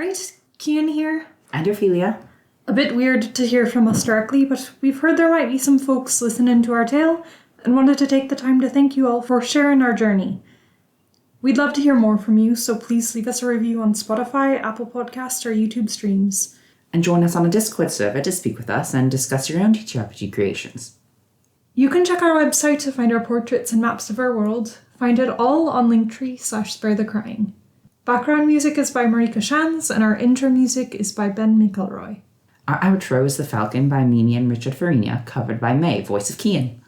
Right, Cian here. And Ophelia. A bit weird to hear from us directly, but we've heard there might be some folks listening to our tale and wanted to take the time to thank you all for sharing our journey. We'd love to hear more from you, so please leave us a review on Spotify, Apple Podcasts, or YouTube streams. And join us on a Discord server to speak with us and discuss your own TTRPG creations. You can check our website to find our portraits and maps of our world. Find it all on Linktree/SpareTheCrying. Background music is by Marika Shans, and our intro music is by Ben McElroy. Our outro is The Falcon by Mimi and Richard Farina, covered by May, voice of Cian.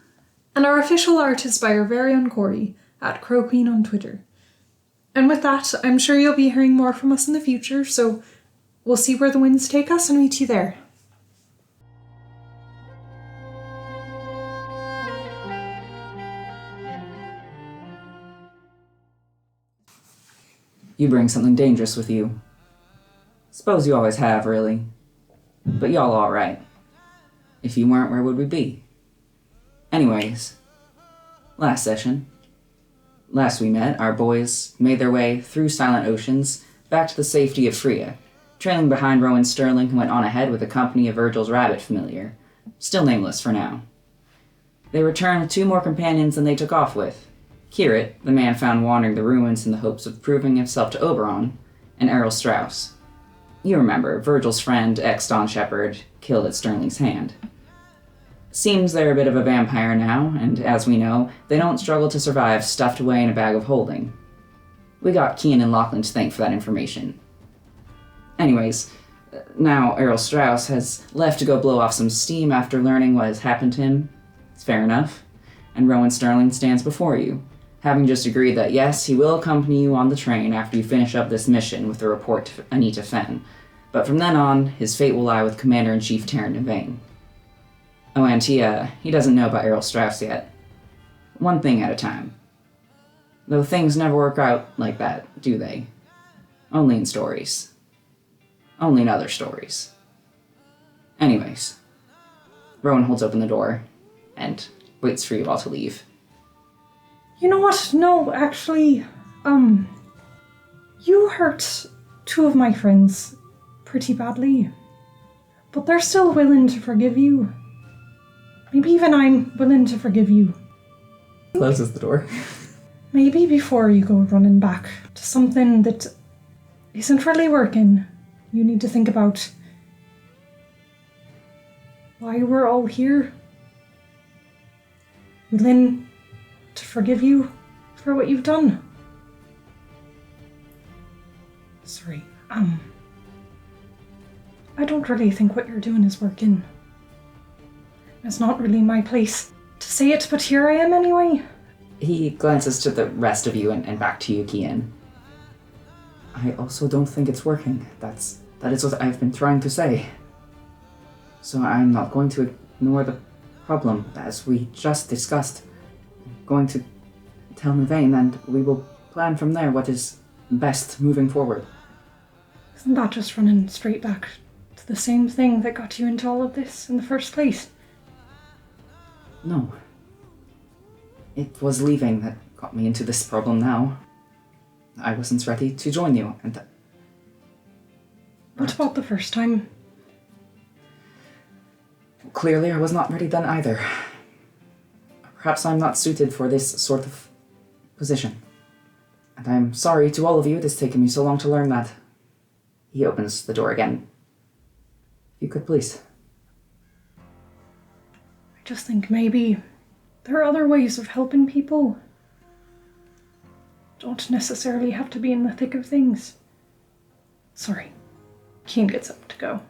And our official art is by our very own Corey, at CrowQueen on Twitter. And with that, I'm sure you'll be hearing more from us in the future, so we'll see where the winds take us and meet you there. You bring something dangerous with you. Suppose you always have, really. But y'all alright. If you weren't, where would we be? Anyways, last session. Last we met, our boys made their way through silent oceans back to the safety of Freya, trailing behind Rowan Sterling, who went on ahead with a company of Virgil's rabbit familiar, still nameless for now. They returned with 2 more companions than they took off with. Kirit, the man found wandering the ruins in the hopes of proving himself to Oberon, and Errol Strauss. You remember, Virgil's friend, ex-Dawn Shepherd, killed at Sterling's hand. Seems they're a bit of a vampire now, and as we know, they don't struggle to survive stuffed away in a bag of holding. We got Cian and Lachlan to thank for that information. Anyways, now Errol Strauss has left to go blow off some steam after learning what has happened to him. It's fair enough. And Rowan Sterling stands before you, having just agreed that yes, he will accompany you on the train after you finish up this mission with a report to Anita Fenn, but from then on, his fate will lie with Commander-in-Chief Taryn Devane. Oh, and he doesn't know about Errol Strauss yet. One thing at a time. Though things never work out like that, do they? Only in stories. Only in other stories. Anyways, Rowan holds open the door and waits for you all to leave. You know what? No, actually, you hurt 2 of my friends pretty badly, but they're still willing to forgive you. Maybe even I'm willing to forgive you. Closes the door. Maybe before you go running back to something that isn't really working, you need to think about why we're all here. Willing to forgive you for what you've done. Sorry, I don't really think what you're doing is working. It's not really my place to say it, but here I am anyway. He glances to the rest of you and back to you, Cian. I also don't think it's working. That is what I've been trying to say. So I'm not going to ignore the problem, as we just discussed. I'm going to tell Navain, and we will plan from there what is best moving forward. Isn't that just running straight back to the same thing that got you into all of this in the first place? No. It was leaving that got me into this problem now. I wasn't ready to join you, and What about the first time? Clearly I was not ready then either. Perhaps I'm not suited for this sort of position. And I'm sorry to all of you it has taken me so long to learn that. He opens the door again. If you could please. I just think maybe there are other ways of helping people. Don't necessarily have to be in the thick of things. Sorry. Cian gets up to go.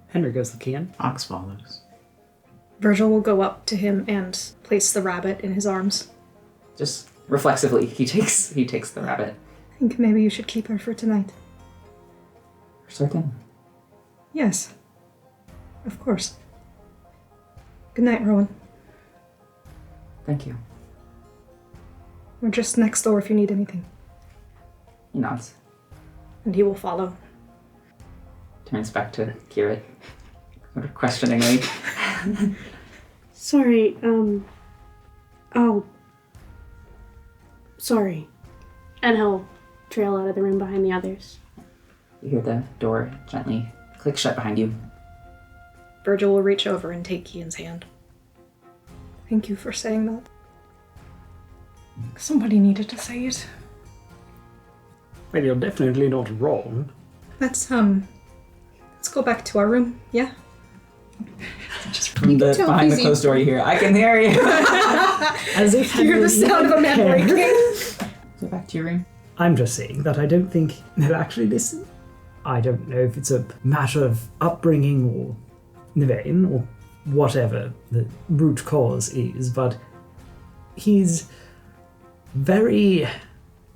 Henry goes to Cian. Ox follows. Virgil will go up to him and place the rabbit in his arms. Just reflexively, he takes the rabbit. I think maybe you should keep her for tonight. For certain. Yes. Of course. Good night, Rowan. Thank you. We're just next door if you need anything. He nods. And he will follow. Turns back to Kirit, sort of questioningly. Sorry, oh. Sorry. And he'll trail out of the room behind the others. You hear the door gently click shut behind you. Virgil will reach over and take Kian's hand. Thank you for saying that. Somebody needed to say it. Well, you're definitely not wrong. Let's go back to our room, yeah? From tell behind the he's closed door you hear, I can hear you! As if You hear the sound of a man breaking. Go back to your room. I'm just saying that I don't think he'll actually listen. I don't know if it's a matter of upbringing or vein or whatever the root cause is, but he's very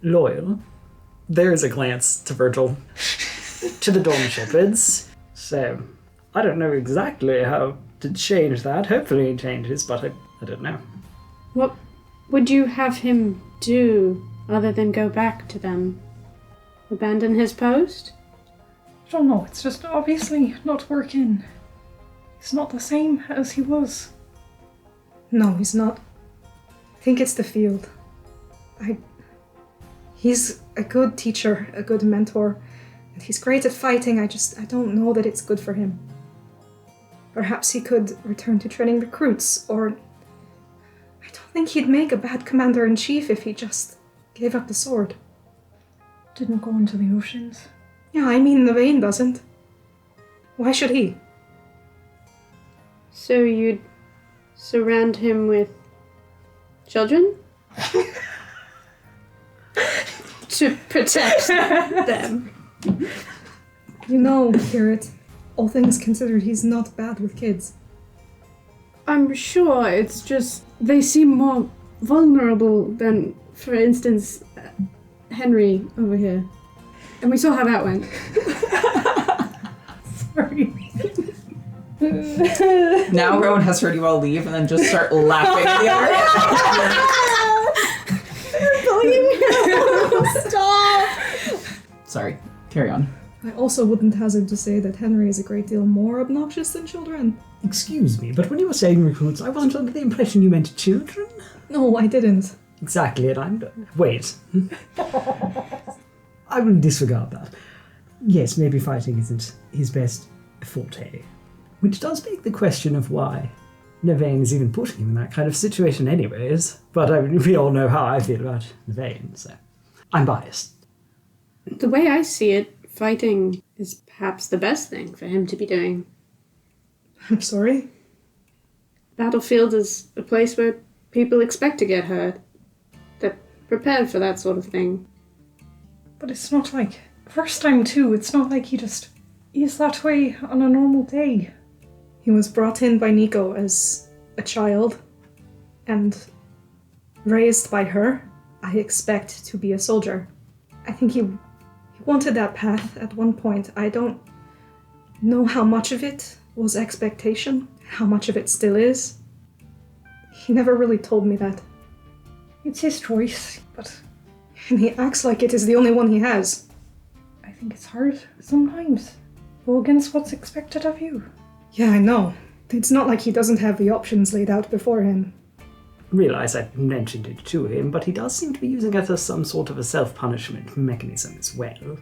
loyal. There is a glance to Virgil, to the Dawn Shepherds. So, I don't know exactly how to change that. Hopefully it changes, but I don't know. What would you have him do other than go back to them? Abandon his post? I don't know, it's just obviously not working. He's not the same as he was. No, he's not. I think it's the field. He's a good teacher, a good mentor, and he's great at fighting. I don't know that it's good for him. Perhaps he could return to training recruits, or I don't think he'd make a bad commander-in-chief if he just gave up the sword. Didn't go into the oceans. Yeah, I mean, Navain doesn't. Why should he? So you'd surround him with children? To protect them. You know, Garrett, all things considered, he's not bad with kids. I'm sure, it's just they seem more vulnerable than, for instance, Henry over here. And we saw how that went. Sorry. Now Rowan has heard you all leave and then just start laughing at the other. Stop! Sorry, carry on. I also wouldn't hazard to say that Henry is a great deal more obnoxious than children. Excuse me, but when you were saying recruits, I wasn't under the impression you meant children? No, I didn't. Exactly, and I'm... Wait. I will disregard that. Yes, maybe fighting isn't his best forte. Which does beg the question of why Navain is even putting him in that kind of situation anyways. But I mean, we all know how I feel about Navain, so I'm biased. The way I see it, fighting is perhaps the best thing for him to be doing. I'm sorry. Battlefield is a place where people expect to get hurt. They're prepared for that sort of thing. But it's not like... First time too, it's not like he's that way on a normal day. He was brought in by Nico as a child and raised by her. I expect to be a soldier. I think he wanted that path at one point. I don't know how much of it was expectation, how much of it still is. He never really told me that. It's his choice, but And he acts like it is the only one he has. I think it's hard sometimes. Go against what's expected of you. Yeah, I know. It's not like he doesn't have the options laid out before him. Realize I mentioned it to him, but he does seem to be using it as some sort of a self-punishment mechanism as well.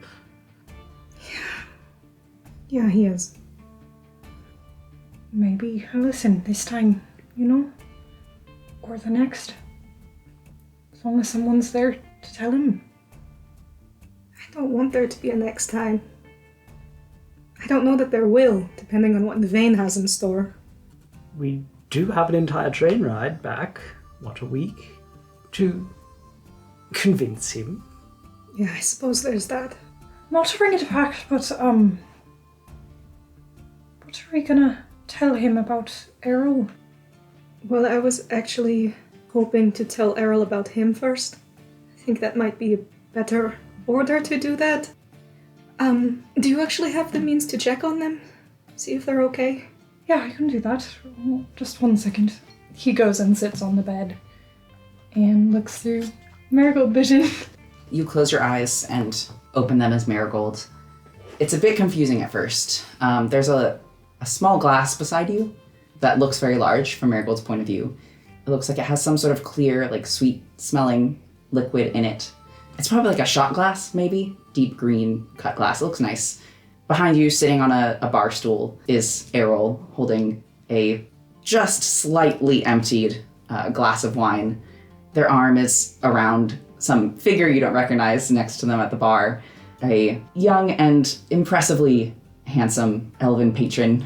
Yeah, he is. Maybe he'll listen this time, you know? Or the next. As long as someone's there to tell him. I don't want there to be a next time. I don't know that there will, depending on what Navain has in store. We do have an entire train ride back, a week, to convince him. Yeah, I suppose there's that. Not to bring it back, but, what are we gonna tell him about Errol? Well, I was actually hoping to tell Errol about him first. I think that might be a better order to do that. Do you actually have the means to check on them? See if they're okay? Yeah, I can do that. Just 1 second. He goes and sits on the bed and looks through Marigold Vision. You close your eyes and open them as Marigold. It's a bit confusing at first. There's a small glass beside you that looks very large from Marigold's point of view. It looks like it has some sort of clear, like sweet-smelling liquid in it. It's probably like a shot glass, maybe. Deep green cut glass. It looks nice. Behind you, sitting on a bar stool, is Errol holding a just slightly emptied glass of wine. Their arm is around some figure you don't recognize next to them at the bar. A young and impressively handsome elven patron.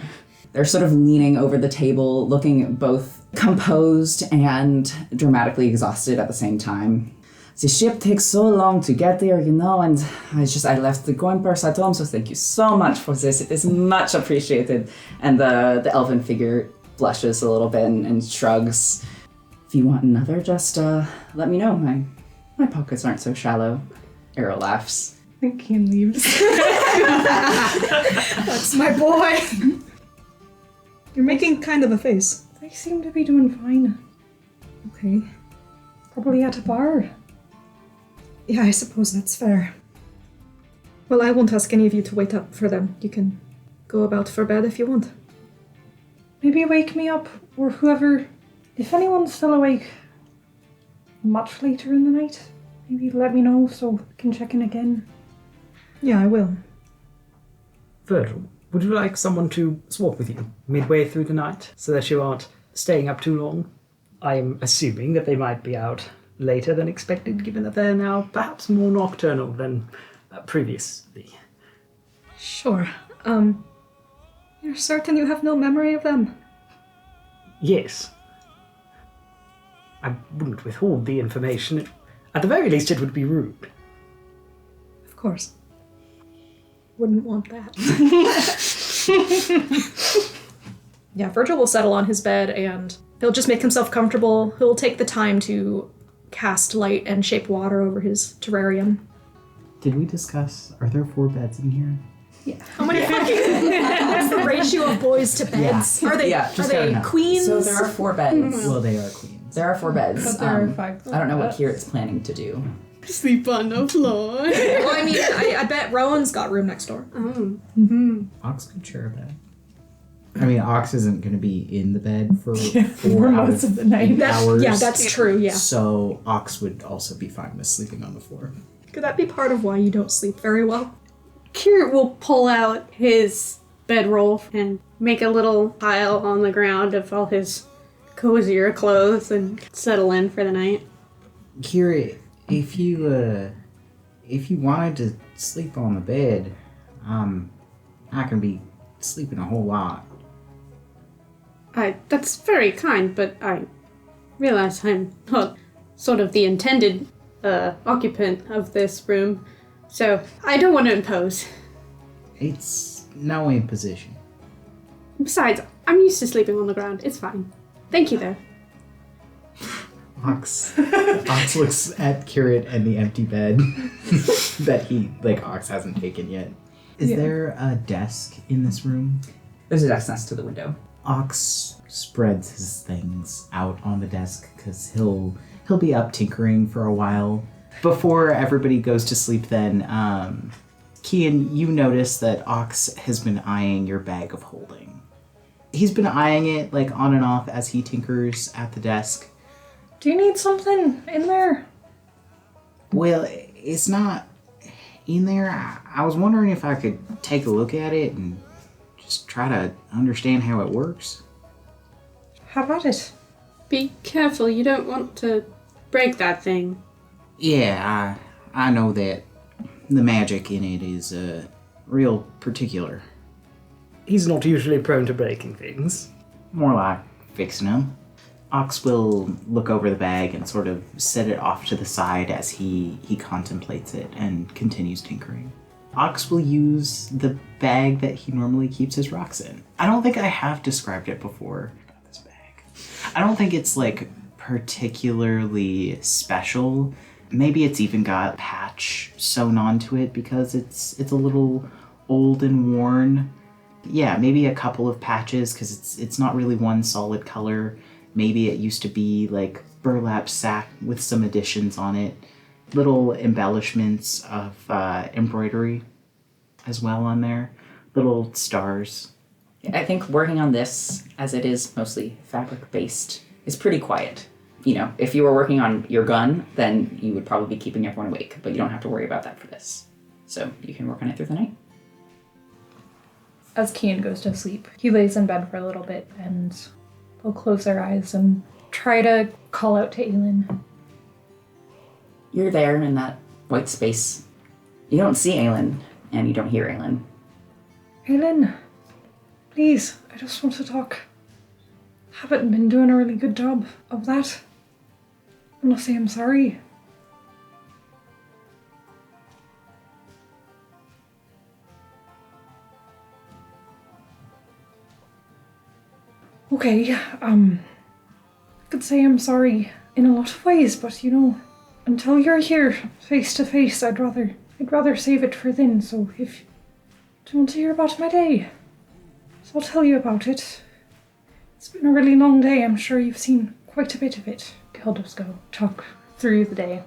They're sort of leaning over the table, looking both composed and dramatically exhausted at the same time. The ship takes so long to get there, and I left the coin purse at home, so thank you so much for this. It is much appreciated. And the elven figure blushes a little bit and shrugs. If you want another, just let me know. My pockets aren't so shallow. Errol laughs. And Kian leaves. That's my boy. You're making kind of a face. They seem to be doing fine. Okay. Probably at a bar. Yeah, I suppose that's fair. Well, I won't ask any of you to wait up for them. You can go about for bed if you want. Maybe wake me up, or whoever. If anyone's still awake much later in the night, maybe let me know so I can check in again. Yeah, I will. Virgil, would you like someone to swap with you midway through the night so that you aren't staying up too long? I'm assuming that they might be out later than expected, given that they're now perhaps more nocturnal than previously. Sure. You're certain you have no memory of them? Yes. I wouldn't withhold the information. At the very least, it would be rude. Of course. Wouldn't want that. Yeah, Virgil will settle on his bed and he'll just make himself comfortable. He'll take the time to cast light and shape water over his terrarium. Did we discuss, are there 4 beds in here? How many what's the ratio of boys to beds? Are they Yeah, just gotta know. queens? So there are 4 beds. Well, they are queens. There are 4 beds. But there are 5. I don't know what Kieran's planning to do. Sleep on the floor. Well, I mean, I bet Rowan's got room next door. Ox could share a bed. I mean, Ox isn't going to be in the bed for 4 for out most of of the night. 8 hours. Yeah, that's true, yeah. So Ox would also be fine with sleeping on the floor. Could that be part of why you don't sleep very well? Kirt will pull out his bedroll and make a little pile on the ground of all his cozier clothes and settle in for the night. Kira, if you wanted to sleep on the bed, I can be sleeping a whole lot. That's very kind, but I realize I'm not sort of the intended occupant of this room, so I don't want to impose. It's no imposition. Besides, I'm used to sleeping on the ground. It's fine. Thank you, though. Ox looks at Kirit and the empty bed that Ox hasn't taken yet. Is there a desk in this room? There's a desk next to the window. Ox spreads his things out on the desk because he'll be up tinkering for a while. Before everybody goes to sleep then, Kian, you notice that Ox has been eyeing your bag of holding. He's been eyeing it on and off as he tinkers at the desk. Do you need something in there? Well, it's not in there. I was wondering if I could take a look at it and just try to understand how it works. How about it? Be careful, you don't want to break that thing. Yeah, I know that the magic in it is real particular. He's not usually prone to breaking things. More like fixing them. Ox will look over the bag and sort of set it off to the side as he contemplates it and continues tinkering. Ox will use the bag that he normally keeps his rocks in. I don't think I have described it before. This bag. I don't think it's particularly special. Maybe it's even got a patch sewn onto it because it's a little old and worn. Yeah, maybe a couple of patches because it's not really one solid color. Maybe it used to be burlap sack with some additions on it. Little embellishments of embroidery as well on there. Little stars. I think working on this, as it is mostly fabric-based, is pretty quiet. if you were working on your gun, then you would probably be keeping everyone awake, but you don't have to worry about that for this. So you can work on it through the night. As Kian goes to sleep, he lays in bed for a little bit and they'll close their eyes and try to call out to Aelin. You're there in that white space. You don't see Aelin, and you don't hear Aelin. Aelin, please, I just want to talk. Haven't been doing a really good job of that. I want to say I'm sorry. Okay, I could say I'm sorry in a lot of ways, but until you're here face to face, I'd rather save it for then. So if you want to hear about my day, so I'll tell you about it. It's been a really long day. I'm sure you've seen quite a bit of it. He'll just go talk through the day.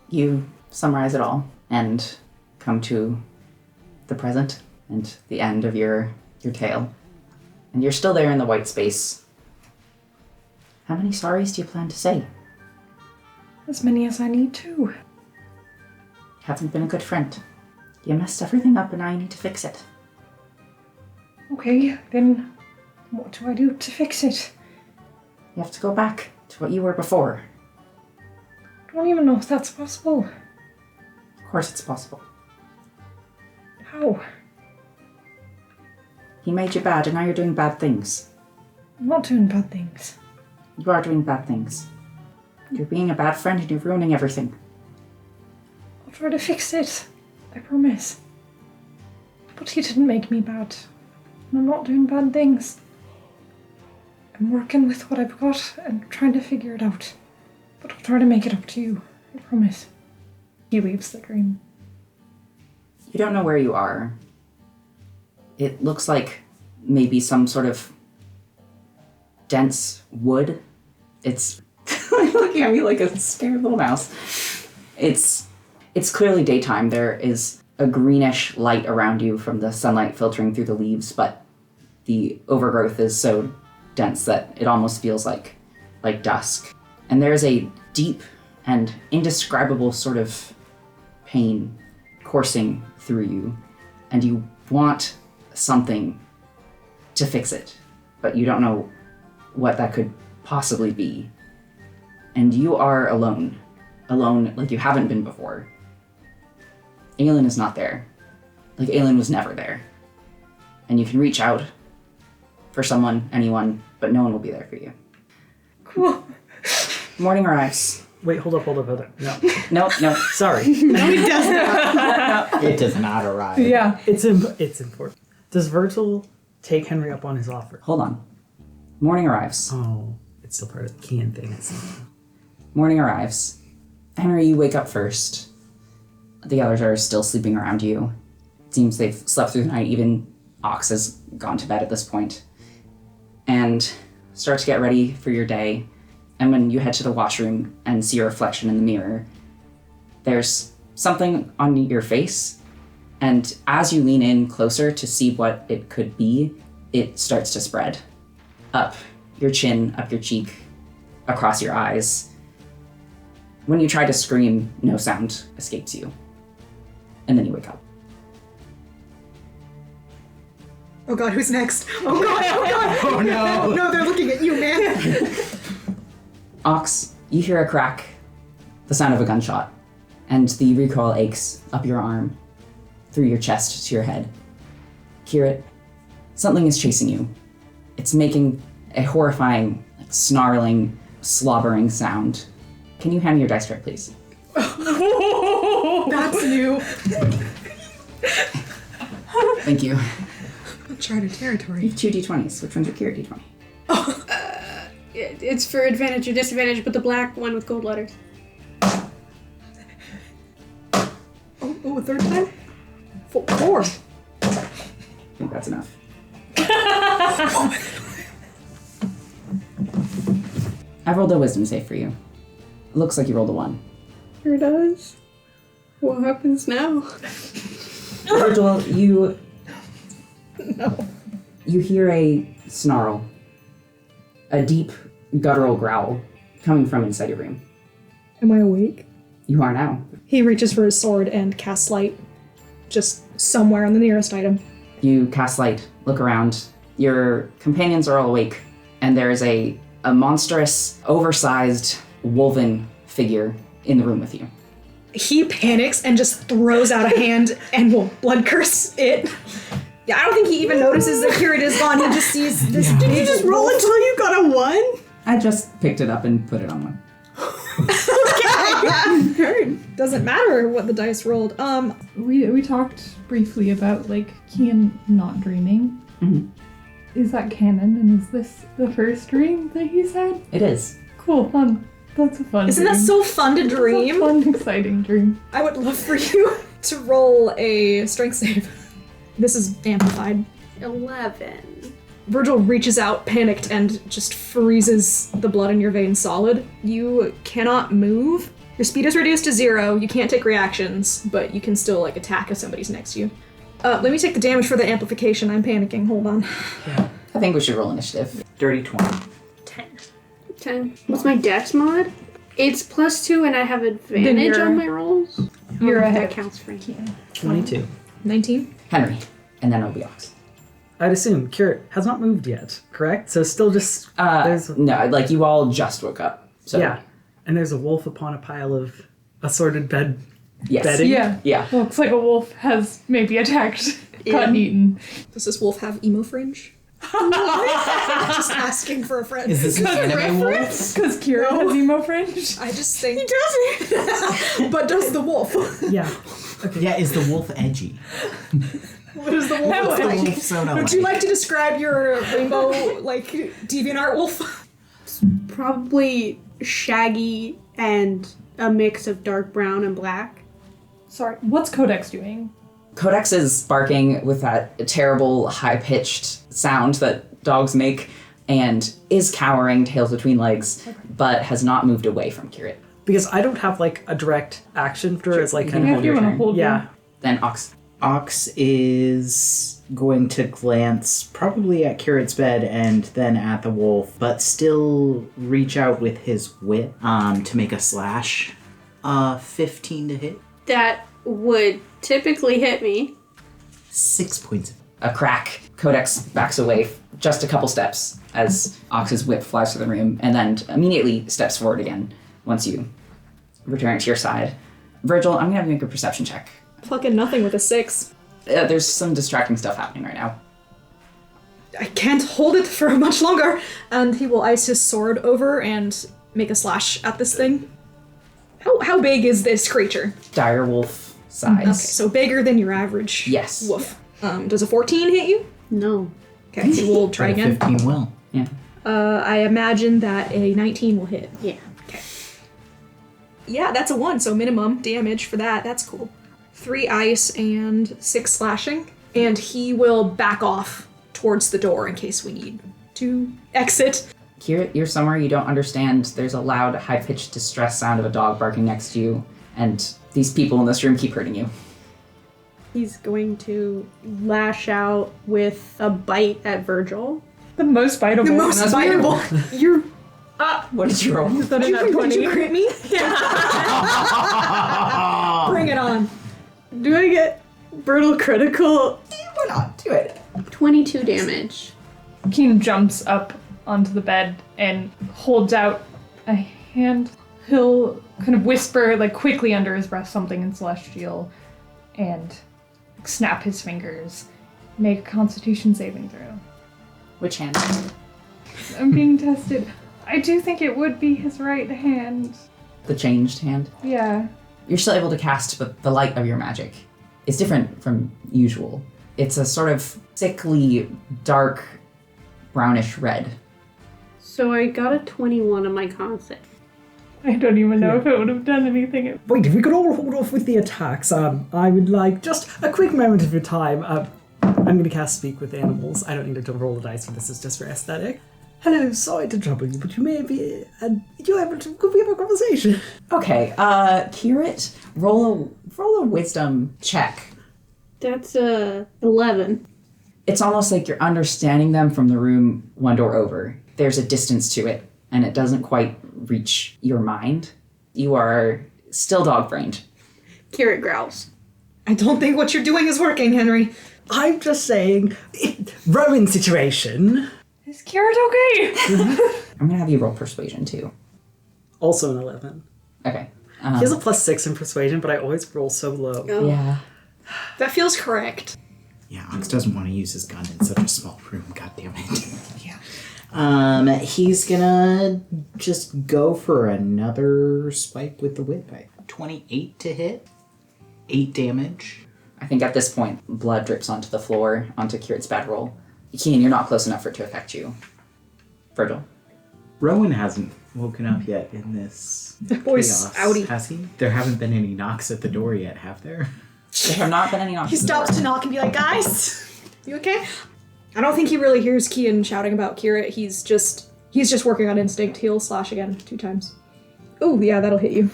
You summarize it all and come to the present and the end of your tale. And you're still there in the white space. How many sorries do you plan to say? As many as I need to. You haven't been a good friend. You messed everything up and now you need to fix it. Okay, then what do I do to fix it? You have to go back to what you were before. I don't even know if that's possible. Of course it's possible. How? He made you bad and now you're doing bad things. I'm not doing bad things. You are doing bad things. You're being a bad friend and you're ruining everything. I'll try to fix it. I promise. But he didn't make me bad. And I'm not doing bad things. I'm working with what I've got and trying to figure it out. But I'll try to make it up to you. I promise. He leaves the dream. You don't know where you are. It looks like maybe some sort of dense wood. It's looking at me like a scared little mouse. It's clearly daytime. There is a greenish light around you from the sunlight filtering through the leaves, but the overgrowth is so dense that it almost feels like dusk. And there's a deep and indescribable sort of pain coursing through you, and you want something to fix it, but you don't know what that could possibly be. And you are alone like you haven't been before. Aelin is not there. Like Aelin was never there. And you can reach out for someone, anyone, but no one will be there for you. Cool. Morning arrives. Wait, hold up. No. No. Sorry. It does not arrive. Yeah. It's important. Does Virgil take Henry up on his offer? Hold on. Morning arrives. Oh, it's still part of the Kian thing. Morning arrives. Henry, you wake up first. The others are still sleeping around you. It seems they've slept through the night. Even Ox has gone to bed at this point. And start to get ready for your day. And when you head to the washroom and see your reflection in the mirror, there's something on your face. And as you lean in closer to see what it could be, it starts to spread. Up your chin, up your cheek, across your eyes. When you try to scream, no sound escapes you. And then you wake up. Oh god, who's next? Oh god! Oh no! No, they're looking at you, man! Ox, you hear a crack, the sound of a gunshot, and the recoil aches up your arm, through your chest to your head. Hear it. Something is chasing you. It's making a horrifying, snarling, slobbering sound. Can you hand me your dice tray, please? That's new. Thank you. Uncharted territory. You have 2 d20s. Which one's your Kira d20? It's for advantage or disadvantage, but the black one with gold letters. Oh, a third time? Four. I think that's enough. I rolled a wisdom save for you. It looks like you rolled a 1. Sure does. What happens now? Virgil, you hear a snarl, a deep guttural growl coming from inside your room. Am I awake? You are now. He reaches for his sword and casts light just somewhere on the nearest item. You cast light, look around. Your companions are all awake, and there is a monstrous, oversized, woven figure in the room with you. He panics and just throws out a hand and will blood curse it. Yeah, I don't think he even notices that Kira is gone. He just sees this big Did you just roll wolf. until you got a 1? I just picked it up and put it on one. Doesn't matter what the dice rolled. We talked briefly about like Kian not dreaming. Mhm. Is that canon? And is this the first dream that he's had? It is. Cool, fun. That's a fun. Isn't dream. that so fun to That's a dream? fun, exciting dream. I would love for you to roll a strength save. This is amplified. 11. Virgil reaches out, panicked, and just freezes the blood in your veins solid. You cannot move. Your speed is reduced to 0. You can't take reactions, but you can still like attack if somebody's next to you. Let me take the damage for the amplification. I'm panicking. Hold on. I think we should roll initiative. Dirty 20. 10. What's my dex mod? It's +2 and I have advantage you're- on my rolls. You're That ahead. counts for me. 22. 19. Henry, and then Obiox. I'd assume Kira has not moved yet, correct? So still just there's No, like you all just woke up. So yeah, and there's a wolf upon a pile of assorted yes. bedding. Yeah. Yeah. Looks like a wolf has maybe attacked, gotten eaten. Does this wolf have emo fringe? Just asking for a friend. Is this an anime wolf? Because Kira has emo fringe. I just think he does. But does the wolf? Yeah. Okay. Yeah, is the wolf edgy? What is the wolf No, look it's like? Wolf Sona Would you like to describe your rainbow like DeviantArt wolf? Probably shaggy and a mix of dark brown and black. Sorry, what's Codex doing? Codex is barking with that terrible, high-pitched sound that dogs make, and is cowering, tails between legs, but has not moved away from Kirit. Because I don't have like a direct action for it's like You kind can of hold your wanna turn. hold yeah. Then Ox. Ox is going to glance probably at Kirit's bed and then at the wolf, but still reach out with his whip to make a slash. 15 to hit. That would typically hit me. 6 points. A crack. Codex backs away just a couple steps as Ox's whip flies through the room, and then immediately steps forward again once you return to your side. Virgil, I'm gonna have you make a perception check. Fucking nothing with a 6. There's some distracting stuff happening right now. I can't hold it for much longer. And he will ice his sword over and make a slash at this thing. How big is this creature? Dire wolf size. Okay, so bigger than your average Yes. wolf. Does a 14 hit you? No. Okay, he will try But a again. 15 will. Yeah. I imagine that a 19 will hit. Yeah. Yeah, that's a 1, so minimum damage for that. That's cool. 3 ice and 6 slashing. And he will back off towards the door in case we need to exit. Kirit, you're somewhere you don't understand. There's a loud, high-pitched distress sound of a dog barking next to you, and these people in this room keep hurting you. He's going to lash out with a bite at Virgil. The most biteable. The most biteable. You're What did you roll? Did Did you crit me? Bring it on. Do I get brutal critical? Why not? Do it. 22 damage. Keen jumps up onto the bed and holds out a hand. He'll kind of whisper, like quickly under his breath, something in Celestial, and snap his fingers. Make a Constitution saving throw. Which hand? I'm being tested. I do think it would be his right hand. The changed hand. Yeah. You're still able to cast the light of your magic. It's different from usual. It's a sort of sickly, dark, brownish red. So I got a 21 on my con save. I don't even know if it would have done anything. Wait, if we could all hold off with the attacks, I would like just a quick moment of your time. I'm going to cast Speak with Animals. I don't need to roll the dice for this, it's just for aesthetic. Hello, sorry to trouble you, but you may be, could we have a conversation? Okay, Kirit, roll a wisdom check. That's 11. It's almost like you're understanding them from the room one door over. There's a distance to it, and it doesn't quite reach your mind. You are still dog-brained. Kira growls. I don't think what you're doing is working, Henry. I'm just saying, Rowan situation. Is Carrot okay? I'm gonna have you roll persuasion too. Also an 11. Okay. He has a +6 in persuasion, but I always roll so low. Oh. Yeah. That feels correct. Yeah, Ox doesn't want to use his gun in such a small room. God damn it. Yeah. He's gonna just go for another swipe with the whip. 28 to hit. 8 damage. I think at this point, blood drips onto the floor, onto Kieran's bad roll. Keen, you're not close enough for it to affect you. Virgil. Rowan hasn't woken up yet in this Boy's chaos, outie. has he? There haven't been any knocks at the door yet, have there? There have not been any knocks. He at the stops door. to knock and be like, guys, you okay? I don't think he really hears Kian shouting about Kira. He's just working on instinct. He'll slash again 2 times. Oh, yeah, that'll hit you.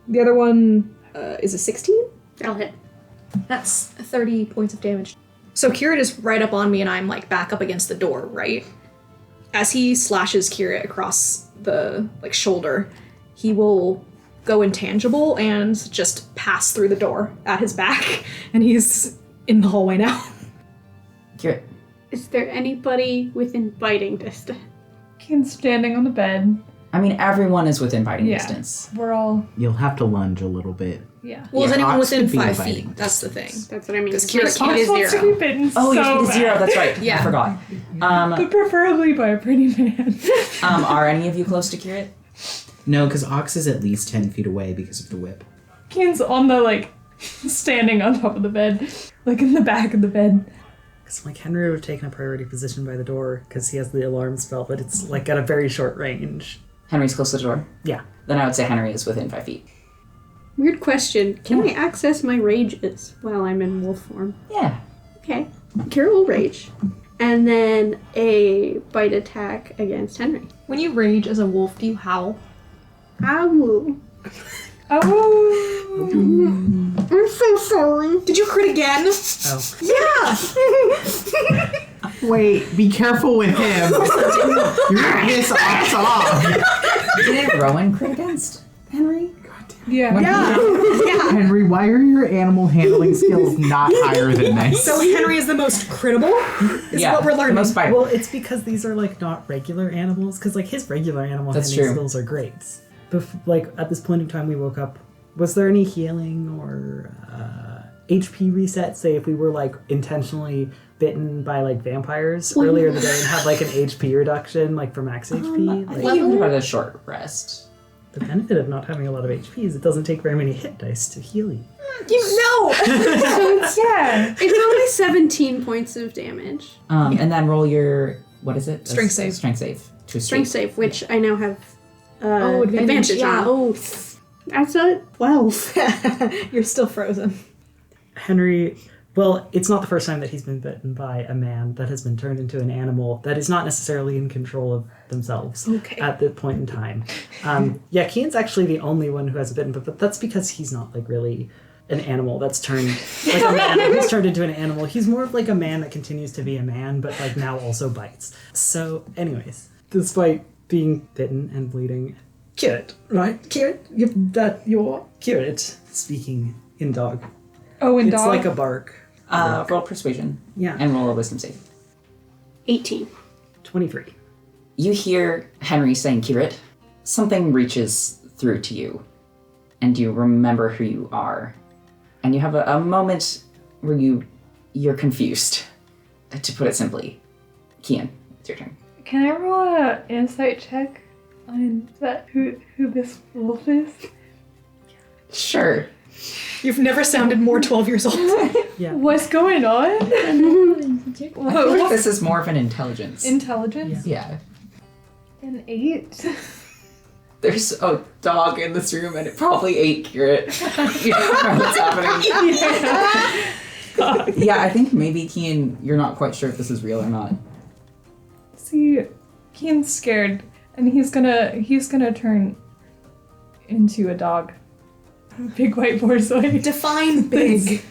The other one is a 16? That'll hit. That's 30 points of damage. So Kira is right up on me and I'm like back up against the door, right? As he slashes Kira across the shoulder, he will go intangible and just pass through the door at his back, and he's in the hallway now. Kieran. Is there anybody within biting distance? Kian's standing on the bed. I mean, everyone is within biting Yeah. distance. We're all, You'll have to lunge a little bit. yeah. Well, is Yeah, anyone Ox within could be 5 inviting feet? That's the thing. That's what I mean. Because Kira My can't- speed is Wants to 0. be bitten Oh, your so speed is 0. bad. That's right. Yeah. I forgot. But preferably by a pretty man. Are any of you close to Kieran? No, because Ox is at least 10 feet away because of the whip. Kian's on the, standing on top of the bed. In the back of the bed. Because Henry would have taken a priority position by the door because he has the alarm spell, but it's at a very short range. Henry's close to the door? Yeah. Then I would say Henry is within 5 feet. Weird question. Can I access my rages while I'm in wolf form? Yeah. Okay. Kira will rage. And then a bite attack against Henry. When you rage as a wolf, do you howl? Ow. Oh! I'm so sorry. Did you crit again? Oh. Yeah! Wait, be careful with him. You're gonna piss Ox off. Did Rowan crit against Henry? Yeah. Yeah! Henry, why are your animal handling skills not higher than this? So Henry is the most crittable, is what we're learning. The most bite. Well, it's because these are not regular animals. Because his regular animal That's handling true. skills are great. At this point in time, we woke up. Was there any healing or HP reset? Say if we were intentionally bitten by vampires earlier in the day and had an HP reduction for max HP. I think you had a short rest. The benefit of not having a lot of HP is it doesn't take very many hit dice to heal you. You know! Yeah. It's only 17 points of damage. And then roll your, what is it? Strength save. Strength save. To Strength escape. save, which I now have advantage, advantage on. yeah. Oh, that's a 12. You're still frozen. Henry, well, it's not the first time that he's been bitten by a man that has been turned into an animal that is not necessarily in control of themselves at that point in time. Kian's actually the only one who has bitten, but that's because he's not really an animal that's turned a man who's turned into an animal. He's more of a man that continues to be a man, but now also bites. So, anyways, despite being bitten and bleeding, Kieran, right? Kieran, you're Kieran speaking in dog. Oh, and It's dog. like a bark. Roll persuasion. Yeah. And roll a wisdom save. 18. 23. You hear Henry saying, Kirit, something reaches through to you, and you remember who you are. And you have a moment where you're confused, to put it simply. Kian, it's your turn. Can I roll an insight check on who this wolf is? Sure. You've never sounded more 12 years old. Yeah. What's going on? I feel like this is more of an intelligence. Intelligence? Yeah. An 8. There's a dog in this room, and it probably ate Kirit. You don't know what's happening. Yeah, I think maybe Kian, you're not quite sure if this is real or not. See, Kian's scared, and he's gonna turn into a dog. A big white borzoi. Define big.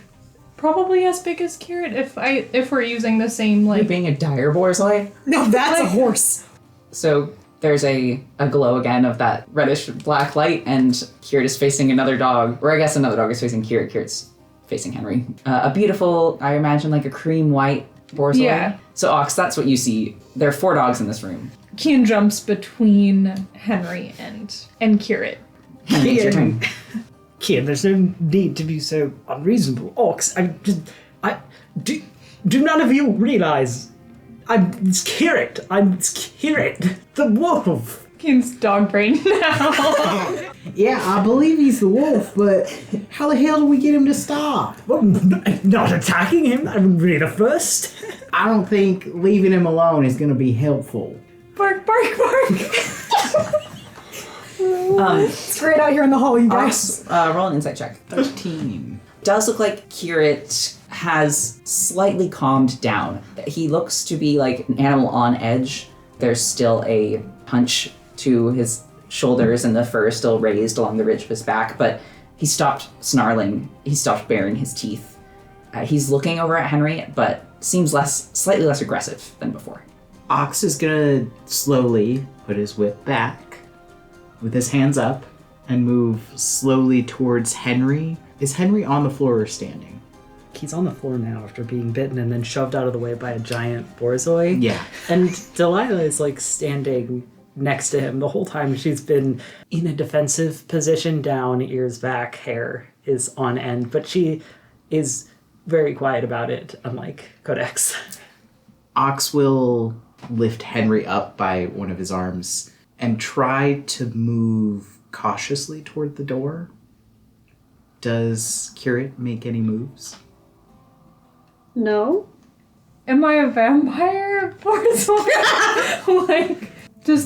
Probably as big as Kirit if we're using the same You're being a dire borzoi. No, that's a horse. So There's a glow again of that reddish black light, and Kirit is facing another dog, or I guess another dog is facing Kirit. Kirit's facing Henry. A beautiful, I imagine, like a cream white borzoi. Yeah. So Ox, that's what you see. There are 4 dogs in this room. Kian jumps between Henry and Kirit. Henry, it's your turn. Kian, there's no need to be so unreasonable. Ox, do none of you realize it's Kirit. It's Kirit, the wolf. Kian's dog brain now. Yeah, I believe he's the wolf, but how the hell do we get him to stop? Well, not attacking him, that would be the first. I don't think leaving him alone is going to be helpful. Bark, bark, bark. It's great out here in the hall, you guys. Ox, roll an insight check. 13. Does look like Kirit has slightly calmed down. He looks to be like an animal on edge. There's still a punch to his shoulders and the fur still raised along the ridge of his back, but he stopped snarling. He stopped baring his teeth. He's looking over at Henry, but seems slightly less aggressive than before. Ox is gonna slowly put his whip back with his hands up and move slowly towards Henry. Is Henry on the floor or standing? He's on the floor now after being bitten and then shoved out of the way by a giant borzoi. Yeah. And Delilah is like standing next to him the whole time. She's been in a defensive position, down, ears back, hair is on end, but she is very quiet about it, unlike Codex. Ox will lift Henry up by one of his arms and try to move cautiously toward the door. Does Kirit make any moves? No. Am I a vampire? Like, does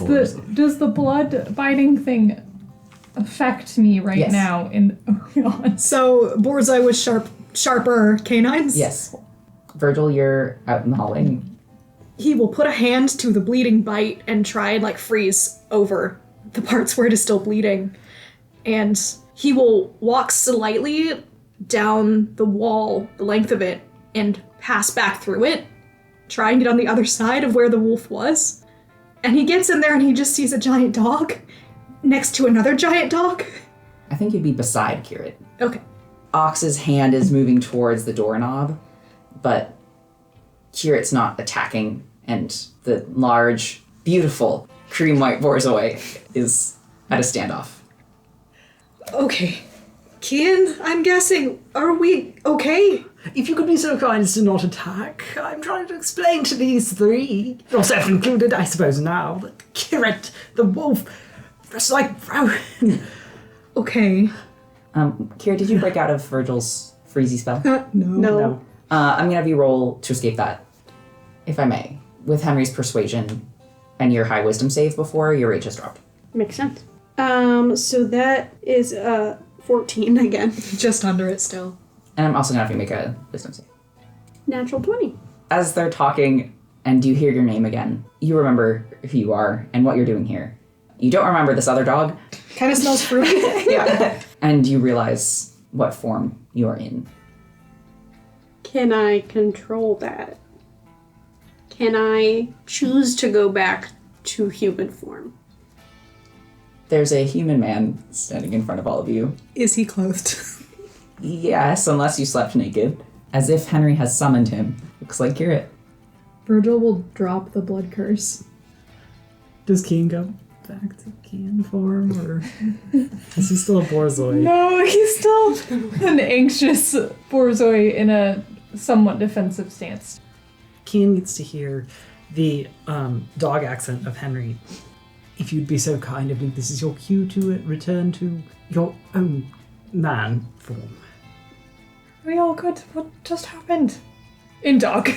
the blood biting thing affect me right Yes. now? Oh God. So Borzoi with sharper canines. Yes. Virgil, you're out in the hallway. He will put a hand to the bleeding bite and try and like freeze over the parts where it is still bleeding. And he will walk slightly down the wall, the length of it, and pass back through it, try and get on the other side of where the wolf was. And he gets in there and he just sees a giant dog next to another giant dog. I think you'd be beside Kirit. Okay. Ox's hand is moving towards the doorknob, but Kirit's not attacking, and the large, beautiful, cream white borzoi is at a standoff. Okay. Kian, I'm guessing, are we okay? If you could be so kind as to not attack, I'm trying to explain to these 3, yourself included, I suppose now, that Kirit, the wolf, dressed like Rowan. Okay. Kirit, did you break out of Virgil's freezy spell? No. I'm gonna have you roll to escape that, if I may. With Henry's persuasion and your high wisdom save before, your rage has dropped. Makes sense. So that is 14 again. Just under it still. And I'm also gonna have you make a wisdom save. Natural 20. As they're talking and you hear your name again, you remember who you are and what you're doing here. You don't remember this other dog. Kind of smells fruity. Yeah. And you realize what form you are in. Can I control that? Can I choose to go back to human form? There's a human man standing in front of all of you. Is he clothed? Yes, unless you slept naked. As if Henry has summoned him. Looks like you're it. Virgil will drop the blood curse. Does Kian go back to Kian form, or is he still a borzoi? No, he's still an anxious borzoi in a somewhat defensive stance. Kian gets to hear the dog accent of Henry. If you'd be so kind, I believe this is your cue to return to your own man form. Are we all good? What just happened? In dog.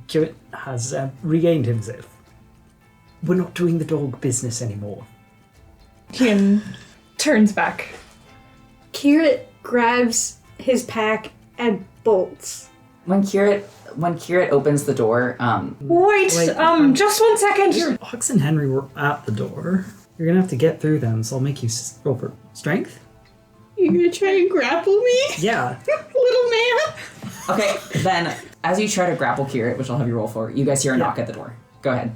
Kirit has regained himself. We're not doing the dog business anymore. Kian turns back. Kirit grabs his pack and bolts. When Kirit opens the door, Wait, just 1 second. Ox and Henry were at the door. You're gonna have to get through them, so I'll make you roll for strength. You gonna try and grapple me? Yeah. Little man? okay, then as you try to grapple Kirit, which I'll have you roll for, you guys hear a knock at the door. Go ahead.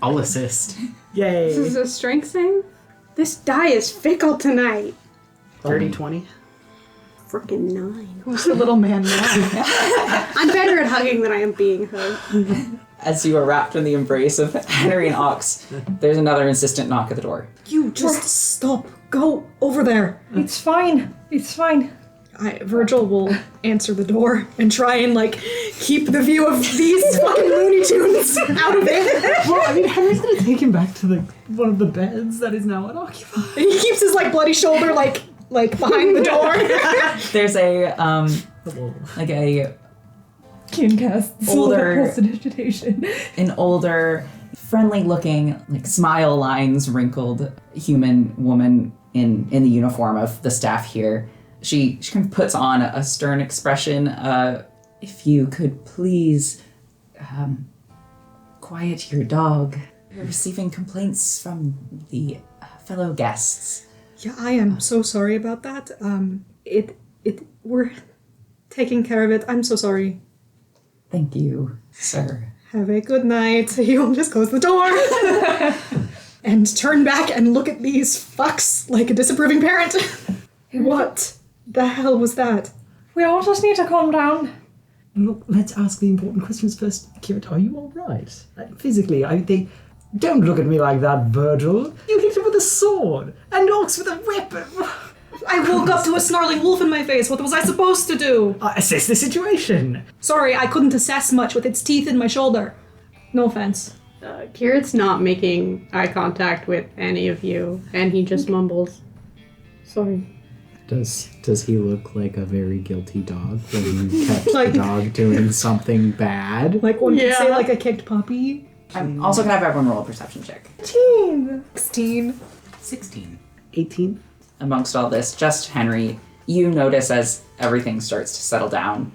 I'll assist. Yay! This is a strength thing? This die is fickle tonight. 30-20. Frickin' 9. Who's the little man now? I'm better at hugging than I am being hugged. As you are wrapped in the embrace of Henry and Ox, there's another insistent knock at the door. You just stop. Go over there. It's fine. It's fine. Virgil will answer the door and try and keep the view of these fucking Looney Tunes out of it. Well, I mean, Henry's gonna take him back to one of the beds that is now unoccupied. And he keeps his bloody shoulder behind the door. There's a Can cast Older- prestidigitation. an older, friendly-looking, smile lines wrinkled human woman in the uniform of the staff here. She kind of puts on a stern expression. If you could please quiet your dog. We're receiving complaints from the fellow guests. Yeah, I am so sorry about that. We're taking care of it. I'm so sorry. Thank you, sir. Have a good night. He'll just close the door and turn back and look at these fucks like a disapproving parent. What the hell was that? We all just need to calm down. Look, let's ask the important questions first. Kirit, are you alright? Physically, they... Don't look at me like that, Virgil. You hit him with a sword, and Ox with a weapon. I woke up to a snarling wolf in my face. What was I supposed to do? Assess the situation. Sorry, I couldn't assess much with its teeth in my shoulder. No offense. Kirit's not making eye contact with any of you, and he just mumbles, sorry. Does he look like a very guilty dog when you catch the dog doing something bad? Like one could say Yeah. a kicked puppy. I'm also gonna have everyone roll a perception check. 16. 16. 18. Amongst all this, just Henry, you notice as everything starts to settle down,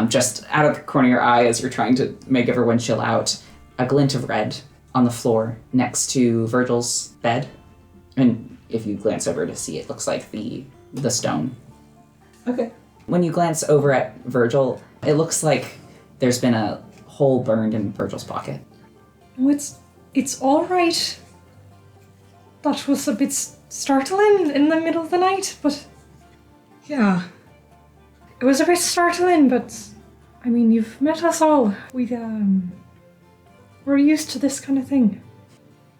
just out of the corner of your eye as you're trying to make everyone chill out, a glint of red on the floor next to Virgil's bed. And if you glance over to see, it looks like the stone. Okay. When you glance over at Virgil, it looks like there's been a hole burned in Virgil's pocket. Oh, it's all right. That was a bit startling in the middle of the night, but Yeah. it was a bit startling. But I mean, you've met us all. We're used to this kind of thing.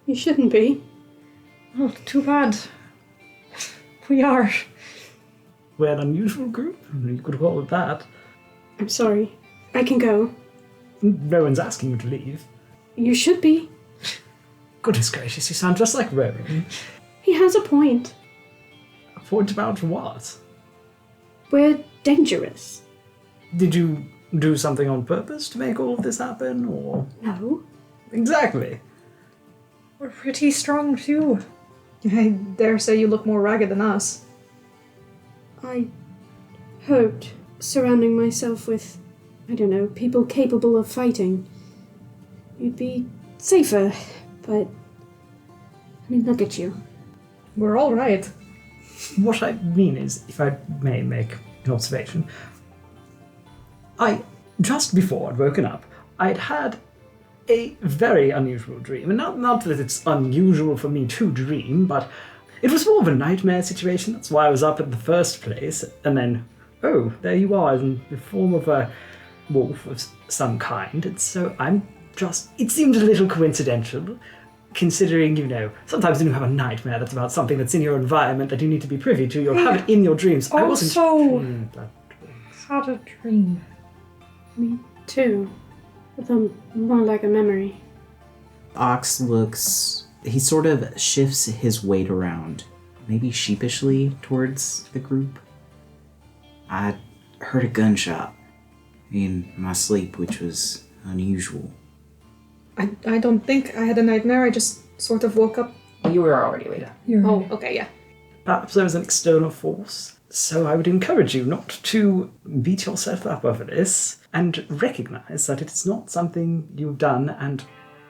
You shouldn't be. Oh, too bad. We are. We're an unusual group. You could call it that. I'm sorry. I can go. No one's asking you to leave. You should be. Goodness gracious, you sound just like Rowan. He has a point. A point about what? We're dangerous. Did you do something on purpose to make all of this happen, or...? No. Exactly. We're pretty strong too. I dare say you look more ragged than us. I hoped surrounding myself with, I don't know, people capable of fighting. You'd be safer, but... I mean, look at you. We're all right. What I mean is, if I may make an observation, just before I'd woken up, I'd had a very unusual dream. And not that it's unusual for me to dream, but it was more of a nightmare situation. That's why I was up in the first place. And then, oh, there you are in the form of a wolf of some kind. And so it seemed a little coincidental, considering, sometimes when you have a nightmare that's about something that's in your environment that you need to be privy to, you'll have it in your dreams. I wasn't... Had a dream. Me too. But more like a memory. Ox looks... He sort of shifts his weight around, maybe sheepishly towards the group. I heard a gunshot in my sleep, which was unusual. I don't think I had a nightmare. I just sort of woke up. You were already awake. Oh, okay, yeah. Perhaps there was an external force. So I would encourage you not to beat yourself up over this and recognize that it is not something you've done, and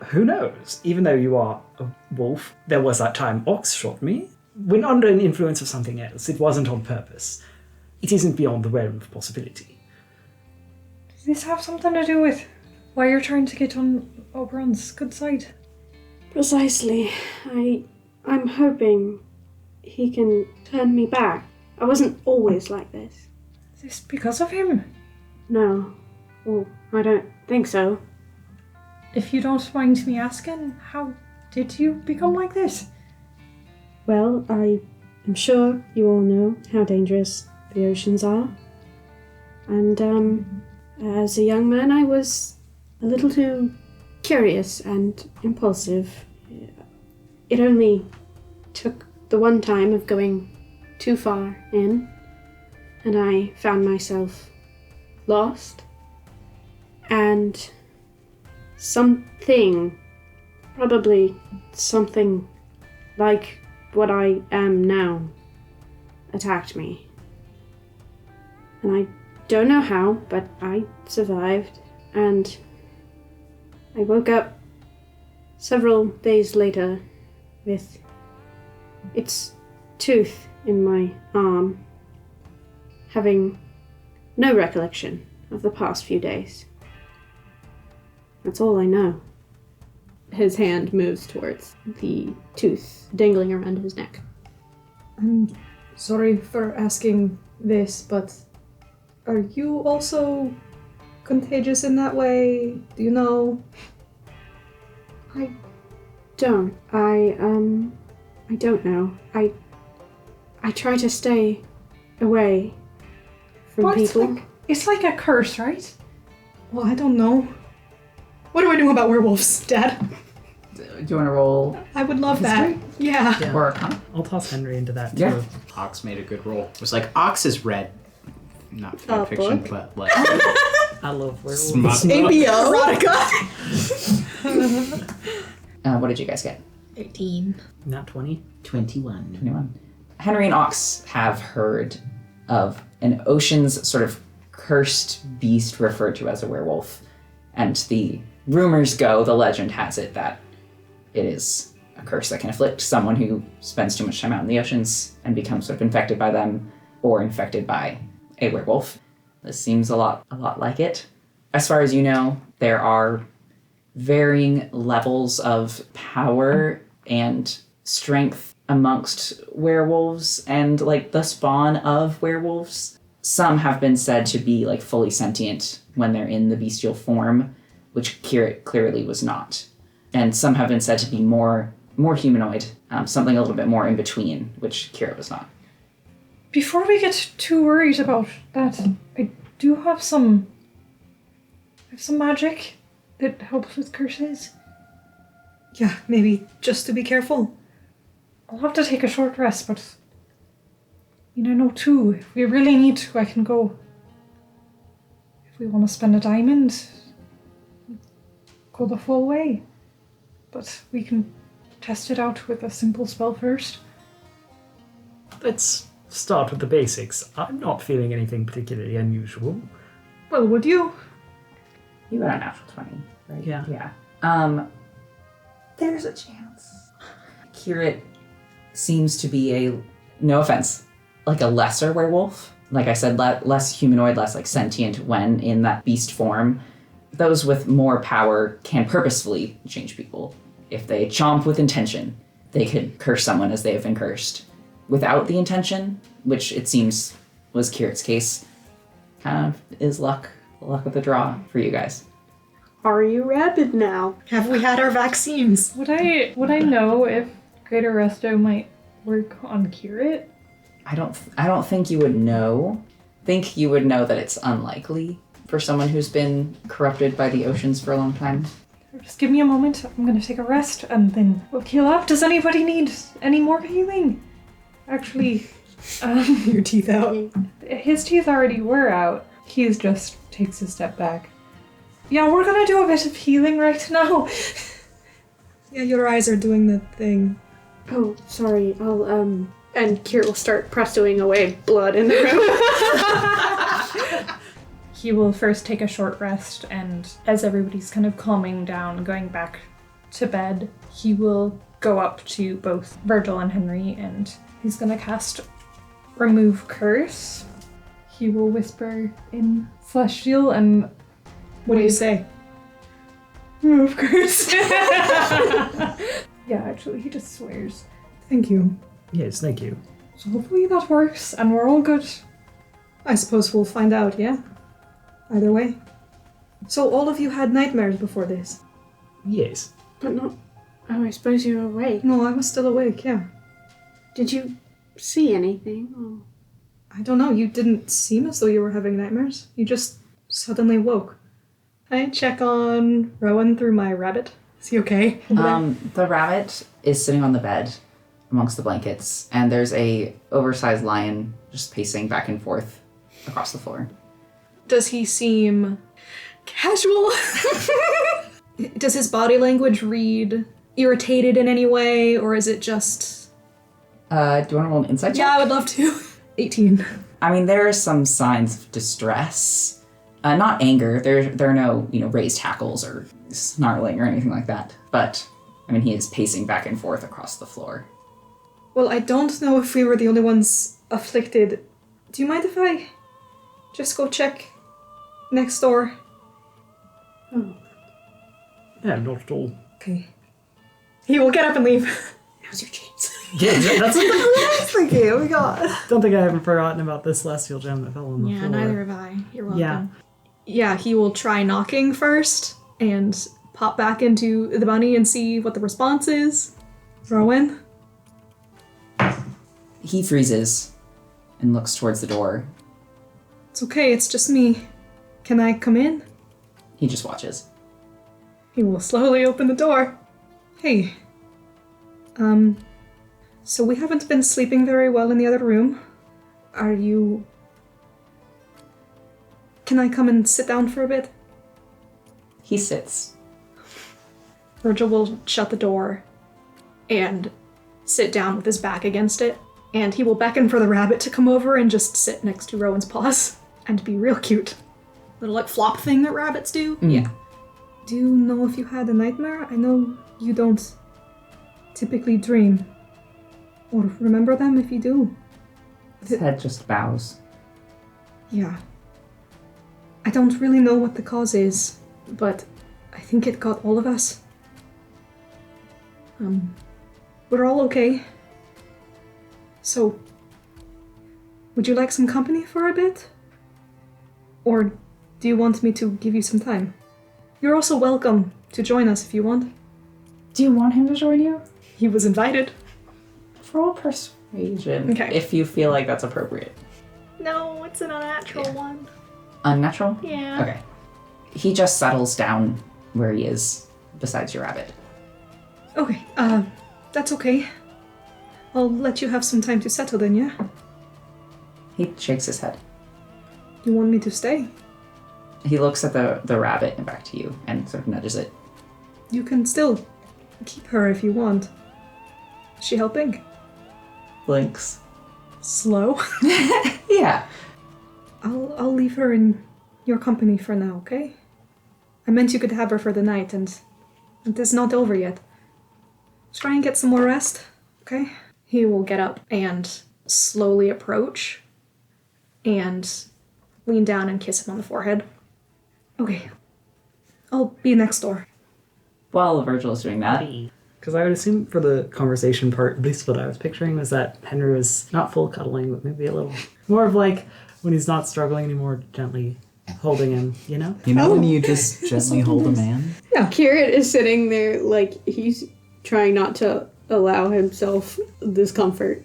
who knows, even though you are a wolf, there was that time Ox shot me. When under an influence of something else, it wasn't on purpose. It isn't beyond the realm of possibility. Does this have something to do with why you're trying to get on Oberon's good side? Precisely. I'm hoping he can turn me back. I wasn't always like this. Is this because of him? No. Well, I don't think so. If you don't mind me asking, how did you become like this? Well, I am sure you all know how dangerous the oceans are. And, as a young man, I was a little too curious and impulsive. It only took the one time of going too far in, and I found myself lost. And something, probably something like what I am now, attacked me. And I don't know how, but I survived, and I woke up several days later with its tooth in my arm, having no recollection of the past few days. That's all I know. His hand moves towards the tooth dangling around his neck. I'm sorry for asking this, but are you also contagious in that way? Do you know? I don't. I don't know. I try to stay away from Well, people. It's like a curse, right? Well, I don't know. What do I know about werewolves, Dad? Do you want to roll I would love that. Yeah. Yeah. or Arcana? I'll toss Henry into that too. Yeah. Ox made a good roll. It was like Ox is red. Not A fiction, book? but like I love werewolves. smut. Erotica. What did you guys get? 18. Not 20. 21. 21. Henry and Ox have heard of an ocean's sort of cursed beast referred to as a werewolf. And the rumors go, the legend has it, that it is a curse that can afflict someone who spends too much time out in the oceans and becomes sort of infected by them or infected by a werewolf. This seems a lot like it. As far as you know, there are varying levels of power and strength amongst werewolves and like the spawn of werewolves. Some have been said to be like fully sentient when they're in the bestial form, which Kirit clearly was not. And some have been said to be more humanoid, something a little bit more in between, which Kirit was not. Before we get too worried about that, I do have some magic that helps with curses. Yeah, maybe just to be careful. I'll have to take a short rest, but I know too, if we really need to, I can go. If we want to spend a diamond, go the full way. But we can test it out with a simple spell first. Let's start with the basics. I'm not feeling anything particularly unusual. Well, would you? You got a natural 20, right? Yeah. Yeah. There's a chance. Kirit seems to be no offense, like a lesser werewolf. Like I said, less humanoid, less like sentient when in that beast form. Those with more power can purposefully change people. If they chomp with intention, they could curse someone as they have been cursed. Without the intention, which it seems was Kirit's case, kind of is luck of the draw for you guys. Are you rabid now? Have we had our vaccines? Would I know if Greater Resto might work on Kirit? I don't think you would know. Think you would know that it's unlikely for someone who's been corrupted by the oceans for a long time. Just give me a moment. I'm gonna take a rest and then we'll heal up. Does anybody need any more healing? Actually, Your teeth out. his teeth already were out. He just takes a step back. Yeah, we're gonna do a bit of healing right now. Yeah, your eyes are doing the thing. Oh, sorry. I'll And Kirit will start prestoing away blood in the room. He will first take a short rest, and as everybody's kind of calming down, going back to bed, he will go up to both Virgil and Henry, and he's gonna cast Remove Curse. He will whisper in Celestial and What do you say? Remove Curse. Yeah, actually, he just swears. Thank you. Yes, thank you. So hopefully that works, and we're all good. I suppose we'll find out, yeah? Either way. So all of you had nightmares before this? Yes. But not. Oh, I suppose you were awake. No, I was still awake, yeah. Did you see anything? Or... I don't know, you didn't seem as though you were having nightmares. You just suddenly woke. I check on Rowan through my rabbit. Is he okay? The rabbit is sitting on the bed amongst the blankets, and there's a oversized lion just pacing back and forth across the floor. Does he seem casual? Does his body language read irritated in any way, or is it just... Do you want to roll an insight check? Yeah, I would love to. 18. I mean, there are some signs of distress. Not anger. There are no, raised hackles or snarling or anything like that. But, I mean, he is pacing back and forth across the floor. Well, I don't know if we were the only ones afflicted. Do you mind if I just go check next door? Oh, Yeah, not at all. Okay. He will get up and leave. now's your chance. Yeah, that's something I was thinking. Oh my god. Don't think I haven't forgotten about this celestial gem that fell on the Yeah, floor. neither have I. You're welcome. Yeah. Yeah, he will try knocking first and pop back into the bunny and see what the response is. Rowan? He freezes and looks towards the door. It's okay, it's just me. Can I come in? He just watches. He will slowly open the door. Hey. So we haven't been sleeping very well in the other room. Are you... Can I come and sit down for a bit? He sits. Virgil will shut the door and sit down with his back against it, and he will beckon for the rabbit to come over and just sit next to Rowan's paws and be real cute. Little like flop thing that rabbits do. Yeah. Do you know if you had a nightmare? I know you don't typically dream. Or remember them if you do. His head just bows. Yeah. I don't really know what the cause is, but I think it got all of us. We're all okay. So, would you like some company for a bit? Or do you want me to give you some time? You're also welcome to join us if you want. Do you want him to join you? He was invited. Roll persuasion. Okay. If you feel like that's appropriate. No, it's an unnatural Yeah. one. Unnatural? Yeah. Okay. He just settles down where he is, besides your rabbit. Okay, that's okay. I'll let you have some time to settle then, yeah? He shakes his head. You want me to stay? He looks at the rabbit and back to you and sort of nudges it. You can still keep her if you want. Is she helping? Blinks. Slow. Yeah. I'll leave her in your company for now, okay? I meant you could have her for the night, and it is not over yet. Try and get some more rest, okay? He will get up and slowly approach and lean down and kiss him on the forehead. Okay. I'll be next door. While Virgil is doing that, Because I would assume for the conversation part, at least what I was picturing was that Henry was not full cuddling, but maybe a little more of like when he's not struggling anymore, gently holding him, you know? You know when you just gently hold a man? Kieran is sitting there like he's trying not to allow himself discomfort.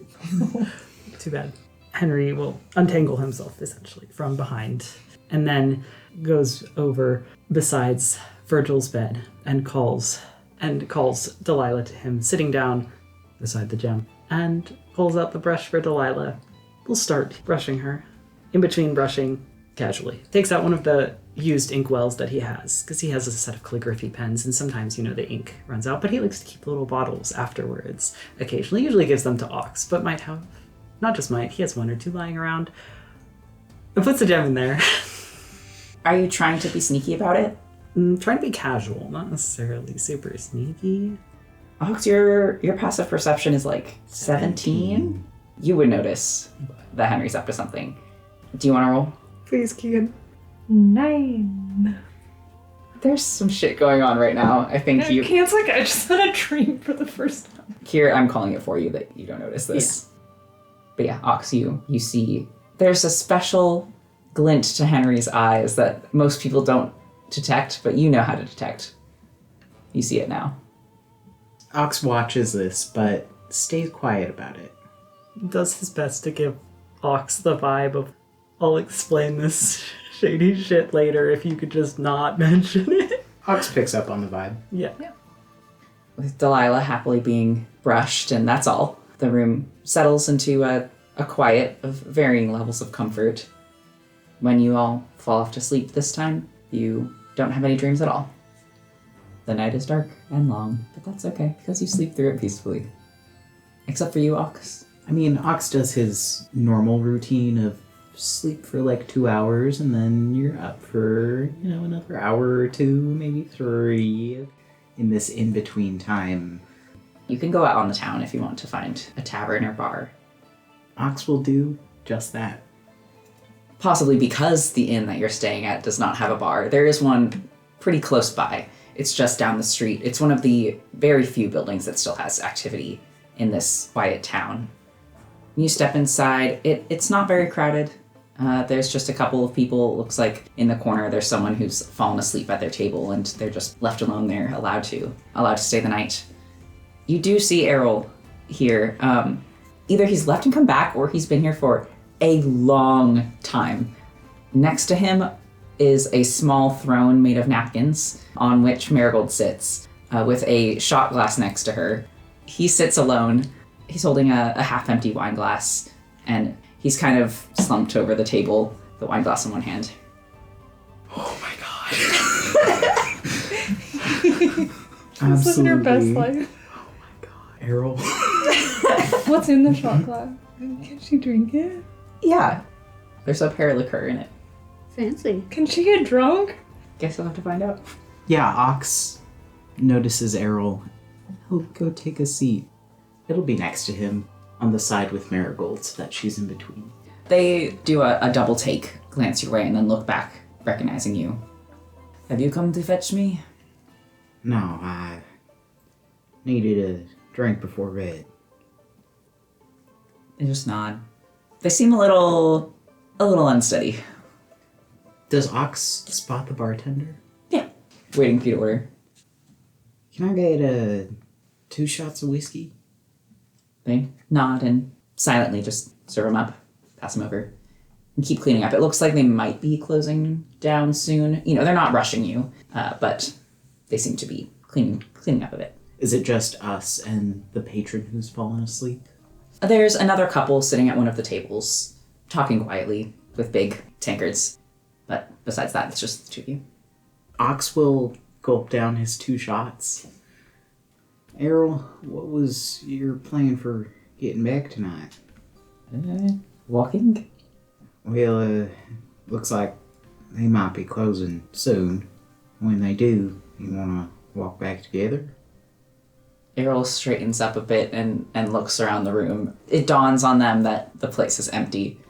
Too bad. Henry will untangle himself essentially from behind and then goes over besides Virgil's bed and calls Delilah to him, sitting down beside the gem, and pulls out the brush for Delilah. We'll start brushing her. In between brushing, casually. Takes out one of the used inkwells that he has, because he has a set of calligraphy pens, and sometimes, the ink runs out, but he likes to keep little bottles afterwards, occasionally. Usually gives them to Ox, but might have, not just might, he has one or two lying around. And puts the gem in there. are you trying to be sneaky about it? Trying to be casual, not necessarily super sneaky. Ox, your passive perception is like 17? You would notice that Henry's up to something. Do you want to roll? Please, Keegan. 9. There's some shit going on right now. I think you... Can't like I just had a dream for the first time. Here, I'm calling it for you that you don't notice this. But yeah, Ox, you see there's a special glint to Henry's eyes that most people don't detect, but you know how to detect. You see it now. Ox watches this, but stays quiet about it. Does his best to give Ox the vibe of, I'll explain this shady shit later if you could just not mention it. Ox picks up on the vibe. Yeah. With Delilah happily being brushed, and that's all. The room settles into a quiet of varying levels of comfort. When you all fall off to sleep this time, you don't have any dreams at all. The night is dark and long, but that's okay, because you sleep through it peacefully. Except for you, Ox. I mean, Ox does his normal routine of sleep for like 2 hours, and then you're up for, another hour or 2, maybe 3. In this in-between time, You can go out on the town if you want to find a tavern or bar. Ox will do just that. Possibly because the inn that you're staying at does not have a bar. There is one pretty close by. It's just down the street. It's one of the very few buildings that still has activity in this quiet town. When you step inside, it's not very crowded. There's just a couple of people. It looks like in the corner there's someone who's fallen asleep at their table and they're just left alone there, allowed to stay the night. You do see Errol here. Either he's left and come back or he's been here for a long time. Next to him is a small throne made of napkins on which Marigold sits, with a shot glass next to her. He sits alone. He's holding a half-empty wine glass, and he's kind of slumped over the table, the wine glass in one hand. Oh my god. She's living her best life. Errol. What's in the shot glass? Can she drink it? Yeah, there's a pear liqueur in it. Fancy. Can she get drunk? Guess you'll have to find out. Yeah, Ox notices Errol. He'll go take a seat. It'll be next to him, on the side with Marigold, so that she's in between. They do a double take, glance your way, and then look back, recognizing you. Have you come to fetch me? No, I needed a drink before bed. They just nod. They seem a little unsteady. Does Ox spot the bartender? Yeah. Waiting for you to order. Can I get 2 shots of whiskey? They nod and silently just serve them up, pass them over, and keep cleaning up. It looks like they might be closing down soon. They're not rushing you, but they seem to be cleaning up a bit. Is it just us and the patron who's fallen asleep? There's another couple sitting at one of the tables, talking quietly with big tankards. But besides that, it's just the two of you. Ox will gulp down his 2 shots. Errol, what was your plan for getting back tonight? Walking? Well, looks like they might be closing soon. When they do, you want to walk back together? Errol straightens up a bit and looks around the room. It dawns on them that the place is empty.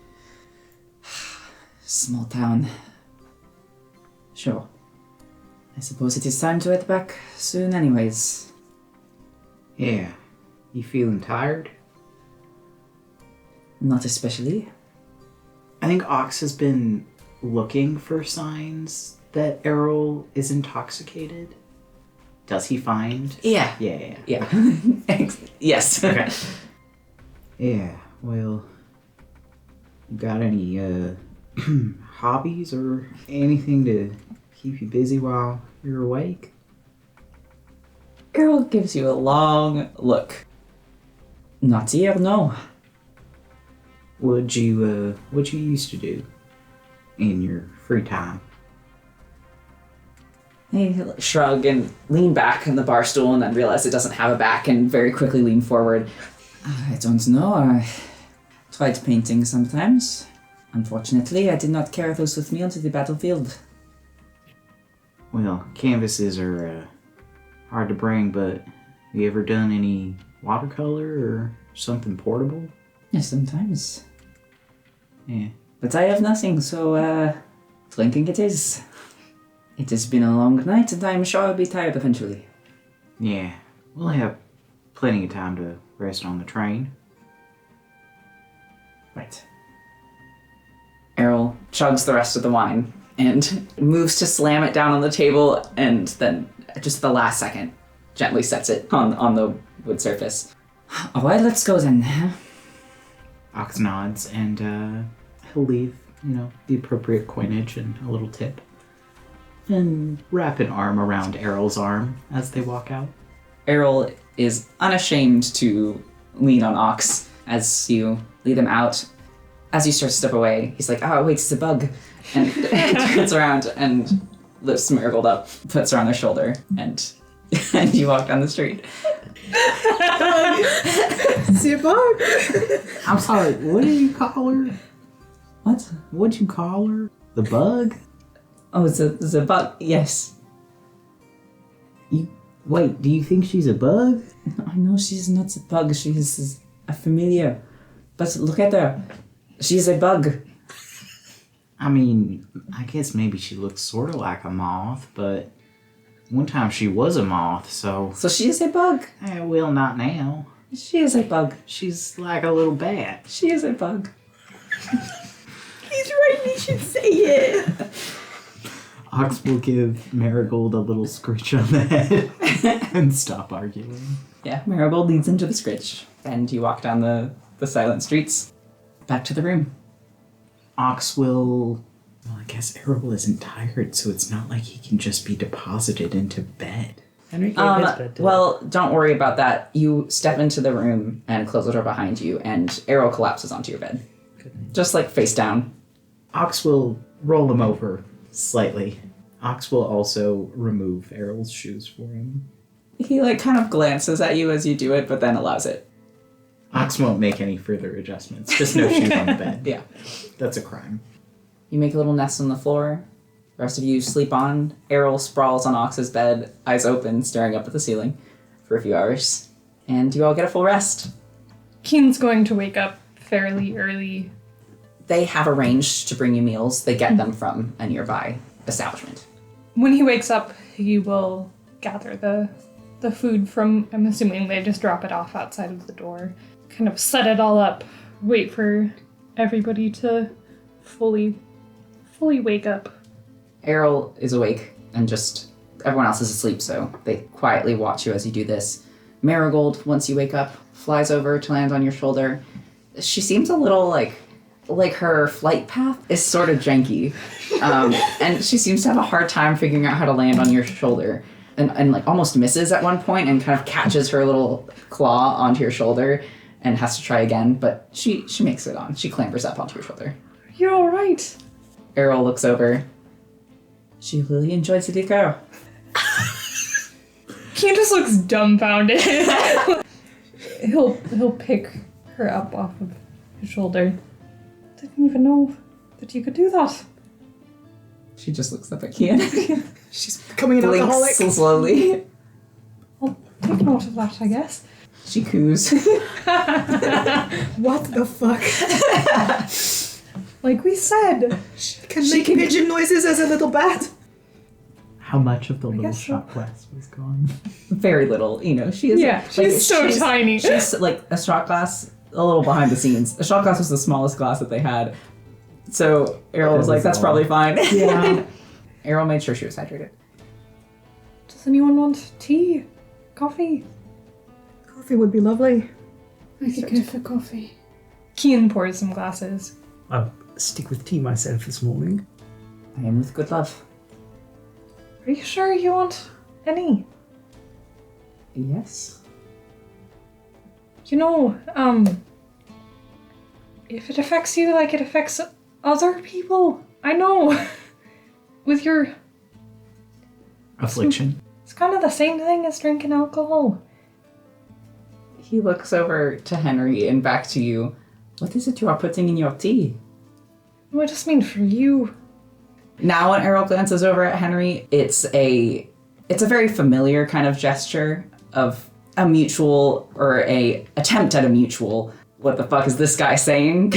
Small town. Sure. I suppose it is time to head back soon anyways. Yeah. You feeling tired? Not especially. I think Ox has been looking for signs that Errol is intoxicated. Does he find? Yeah. Yeah. Yes. Okay. Yeah, well, you got any hobbies or anything to keep you busy while you're awake? Errol gives you a long look. Not here, no. What you used to do in your free time? They shrug and lean back on the bar stool and then realize it doesn't have a back and very quickly lean forward. I don't know. I tried painting sometimes. Unfortunately, I did not carry those with me onto the battlefield. Well, canvases are hard to bring, but have you ever done any watercolor or something portable? Yes, sometimes. Yeah. But I have nothing, so drinking it is. It has been a long night, and I am sure I'll be tired eventually. Yeah, we'll have plenty of time to rest on the train. Right. Errol chugs the rest of the wine and moves to slam it down on the table, and then, just at the last second, gently sets it on the wood surface. All right, let's go then. Ox nods, and he'll leave, the appropriate coinage and a little tip. And wrap an arm around Errol's arm as they walk out. Errol is unashamed to lean on Ox as you lead him out. As you start to step away, he's like, oh, wait, it's a bug. And turns around and lifts Marigold up, puts her on their shoulder, and you walk down the street. See a bug? I'm sorry, what did you call her? What? What'd you call her? The bug? Oh, it's a bug. Yes. Wait, do you think she's a bug? I know she's not a bug. She is a familiar. But look at her. She's a bug. I mean, I guess maybe she looks sort of like a moth, but one time she was a moth, so... So she is a bug. Well, not now. She is a bug. She's like a little bat. She is a bug. He's right, he should say it. Ox will give Marigold a little scritch on the head and stop arguing. Yeah, Marigold leads into the scritch, and you walk down the silent streets back to the room. Ox will... Well, I guess Errol isn't tired, so it's not like he can just be deposited into bed. Henry gave his bed to Well, don't worry about that. You step into the room and close the door behind you, and Errol collapses onto your bed. Just like face down. Ox will roll him over slightly. Ox will also remove Errol's shoes for him. He kind of glances at you as you do it, but then allows it. Ox won't make any further adjustments. Just no shoes on the bed. Yeah. That's a crime. You make a little nest on the floor. The rest of you sleep on. Errol sprawls on Ox's bed, eyes open, staring up at the ceiling for a few hours. And you all get a full rest. Keen's going to wake up fairly early. They have arranged to bring you meals. They get them from a nearby establishment. When he wakes up, he will gather the food from, I'm assuming they just drop it off outside of the door. Kind of set it all up, wait for everybody to fully wake up. Errol is awake, and just everyone else is asleep, so they quietly watch you as you do this. Marigold, once you wake up, flies over to land on your shoulder. She seems a little like her flight path is sort of janky, and she seems to have a hard time figuring out how to land on your shoulder, and almost misses at one point and kind of catches her little claw onto your shoulder and has to try again, but she makes it on. She clambers up onto your shoulder. You're all right. Errol looks over. She really enjoys the girl. Keen just looks dumbfounded. he'll pick her up off of his shoulder. Didn't even know that you could do that. She just looks up at Kian. She's becoming an alcoholic. Blinks slowly. I'll take note of that, I guess. She coos. What the fuck? Like we said. She can make pigeon noises as a little bat. How much of the little guess so. shot glass was gone? Very little, she is. Yeah, she's so tiny. She's like a shot glass, a little behind the scenes. A shot glass was the smallest glass that they had. So Errol was like, that's probably fine. Yeah. Errol made sure she was hydrated. Does anyone want tea? Coffee? Coffee would be lovely. I could go for coffee. Keen pours some glasses. I'll stick with tea myself this morning. I am with good love. Are you sure you want any? Yes. If it affects you like it affects other people, I know. With your... Affliction. It's kind of the same thing as drinking alcohol. He looks over to Henry and back to you. What is it you are putting in your tea? No, I just mean for you. Now when Errol glances over at Henry, it's a very familiar kind of gesture of a mutual, or a attempt at a mutual, what the fuck is this guy saying?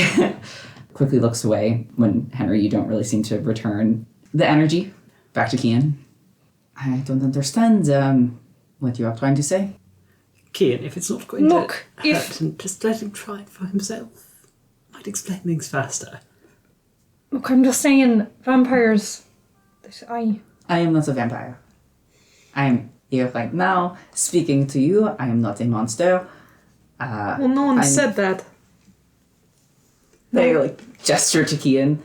Quickly looks away when, Henry, you don't really seem to return the energy. Back to Kian. I don't understand what you are trying to say. Kian, if it's not going Look, to hurt him, just let him try it for himself. Might explain things faster. Look, I'm just saying, vampires. I am not a vampire. I am here right now, speaking to you. I am not a monster. Well, no one said that. They gesture to Kian.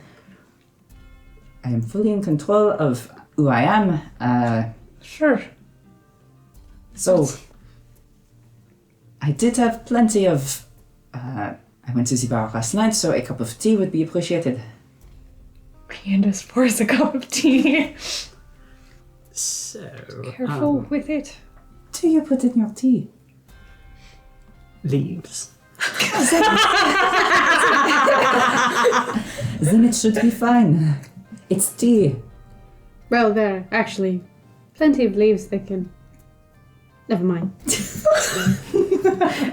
I am fully in control of who I am. Sure. So, I did have plenty of. I went to the bar last night, so a cup of tea would be appreciated. Candace pours a cup of tea. So, Careful with it. Do you put in your tea? leaves. Then it should be fine. It's tea. Well, there are actually plenty of leaves that can. Never mind.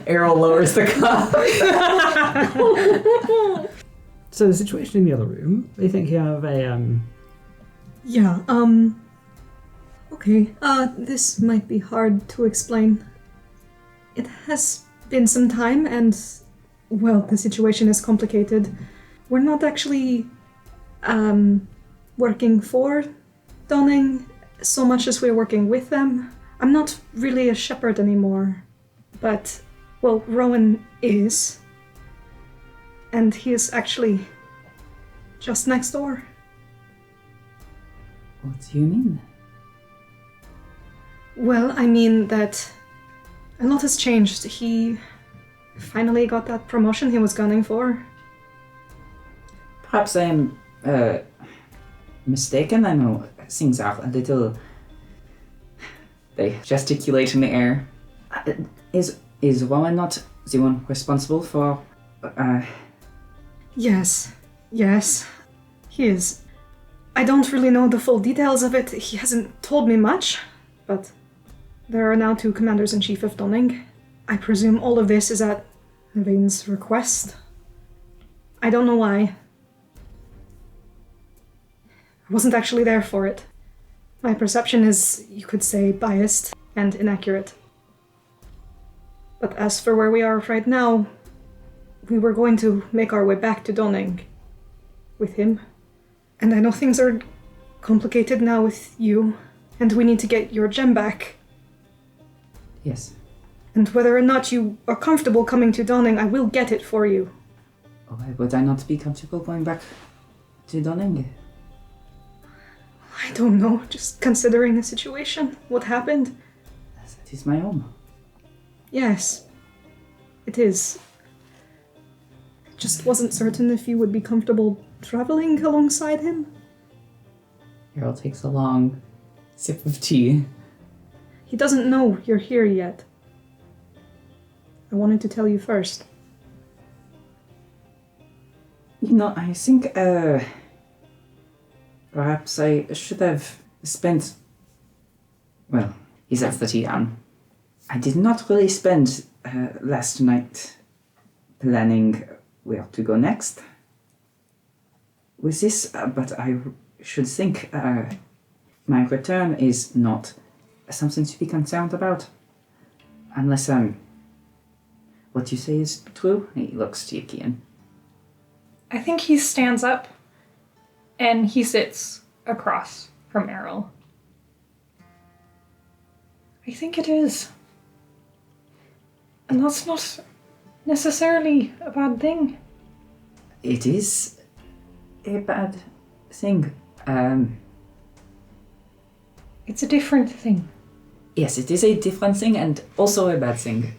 Errol lowers the cup. So the situation in the other room, they think you have a Yeah, okay. This might be hard to explain. It has been some time and, well, the situation is complicated. We're not actually, working for Donning so much as we're working with them. I'm not really a shepherd anymore, but, well, Rowan is. And he is actually just next door. What do you mean? Well, I mean that a lot has changed. He finally got that promotion he was gunning for. Perhaps I am mistaken. I know things are a little. They gesticulate in the air. Is Rowan not the one responsible for? Yes, he is. I don't really know the full details of it. He hasn't told me much, but there are now 2 commanders-in-chief of Donning. I presume all of this is at Vane's request. I don't know why. I wasn't actually there for it. My perception is, you could say, biased and inaccurate. But as for where we are right now, we were going to make our way back to Donning with him. And I know things are complicated now with you, and we need to get your gem back. Yes. And whether or not you are comfortable coming to Donning, I will get it for you. Why would I not be comfortable going back to Donning? I don't know, just considering the situation, what happened. That is my home. Yes, it is. I just wasn't certain if you would be comfortable traveling alongside him. Errol takes a long sip of tea. He doesn't know you're here yet. I wanted to tell you first. You know, I think, perhaps I should have spent... Well, he sets the tea down. I did not really spend last night planning where to go next with this, but I should think my return is not something to be concerned about. Unless what you say is true. He looks to you, Kian. I think he stands up and he sits across from Errol. I think it is. And that's not necessarily a bad thing. It is a bad thing. It's a different thing. Yes, it is a different thing and also a bad thing.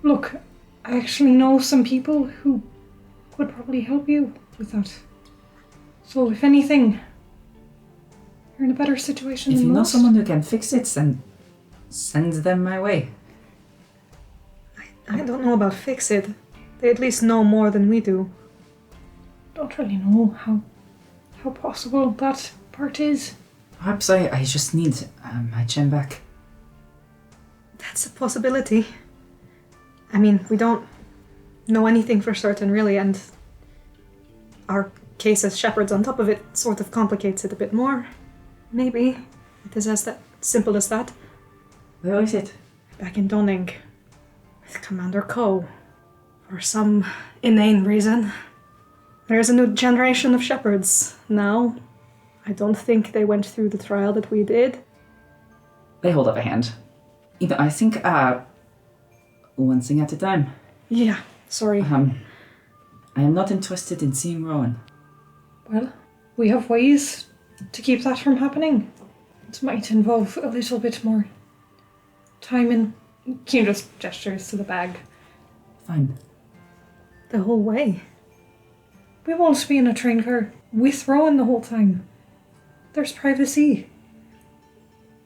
Look, I actually know some people who could probably help you with that. So if anything, you're in a better situation If than you know most. someone who can fix it, then send them my way. I don't know about fix it. They at least know more than we do. Don't really know how possible that part is. Perhaps I just need my gem back. That's a possibility. I mean, we don't know anything for certain, really, and our case as shepherds on top of it sort of complicates it a bit more. Maybe. It is as that simple as that. Where is it? Back in Donning. With Commander Coe. For some inane reason. There's a new generation of shepherds now. I don't think they went through the trial that we did. They hold up a hand. I think, one thing at a time. Yeah, sorry. I am not interested in seeing Rowan. Well, we have ways to keep that from happening. It might involve a little bit more time and... Keen just gestures to the bag. Fine. The whole way. We won't be in a train car with Rowan the whole time. There's privacy.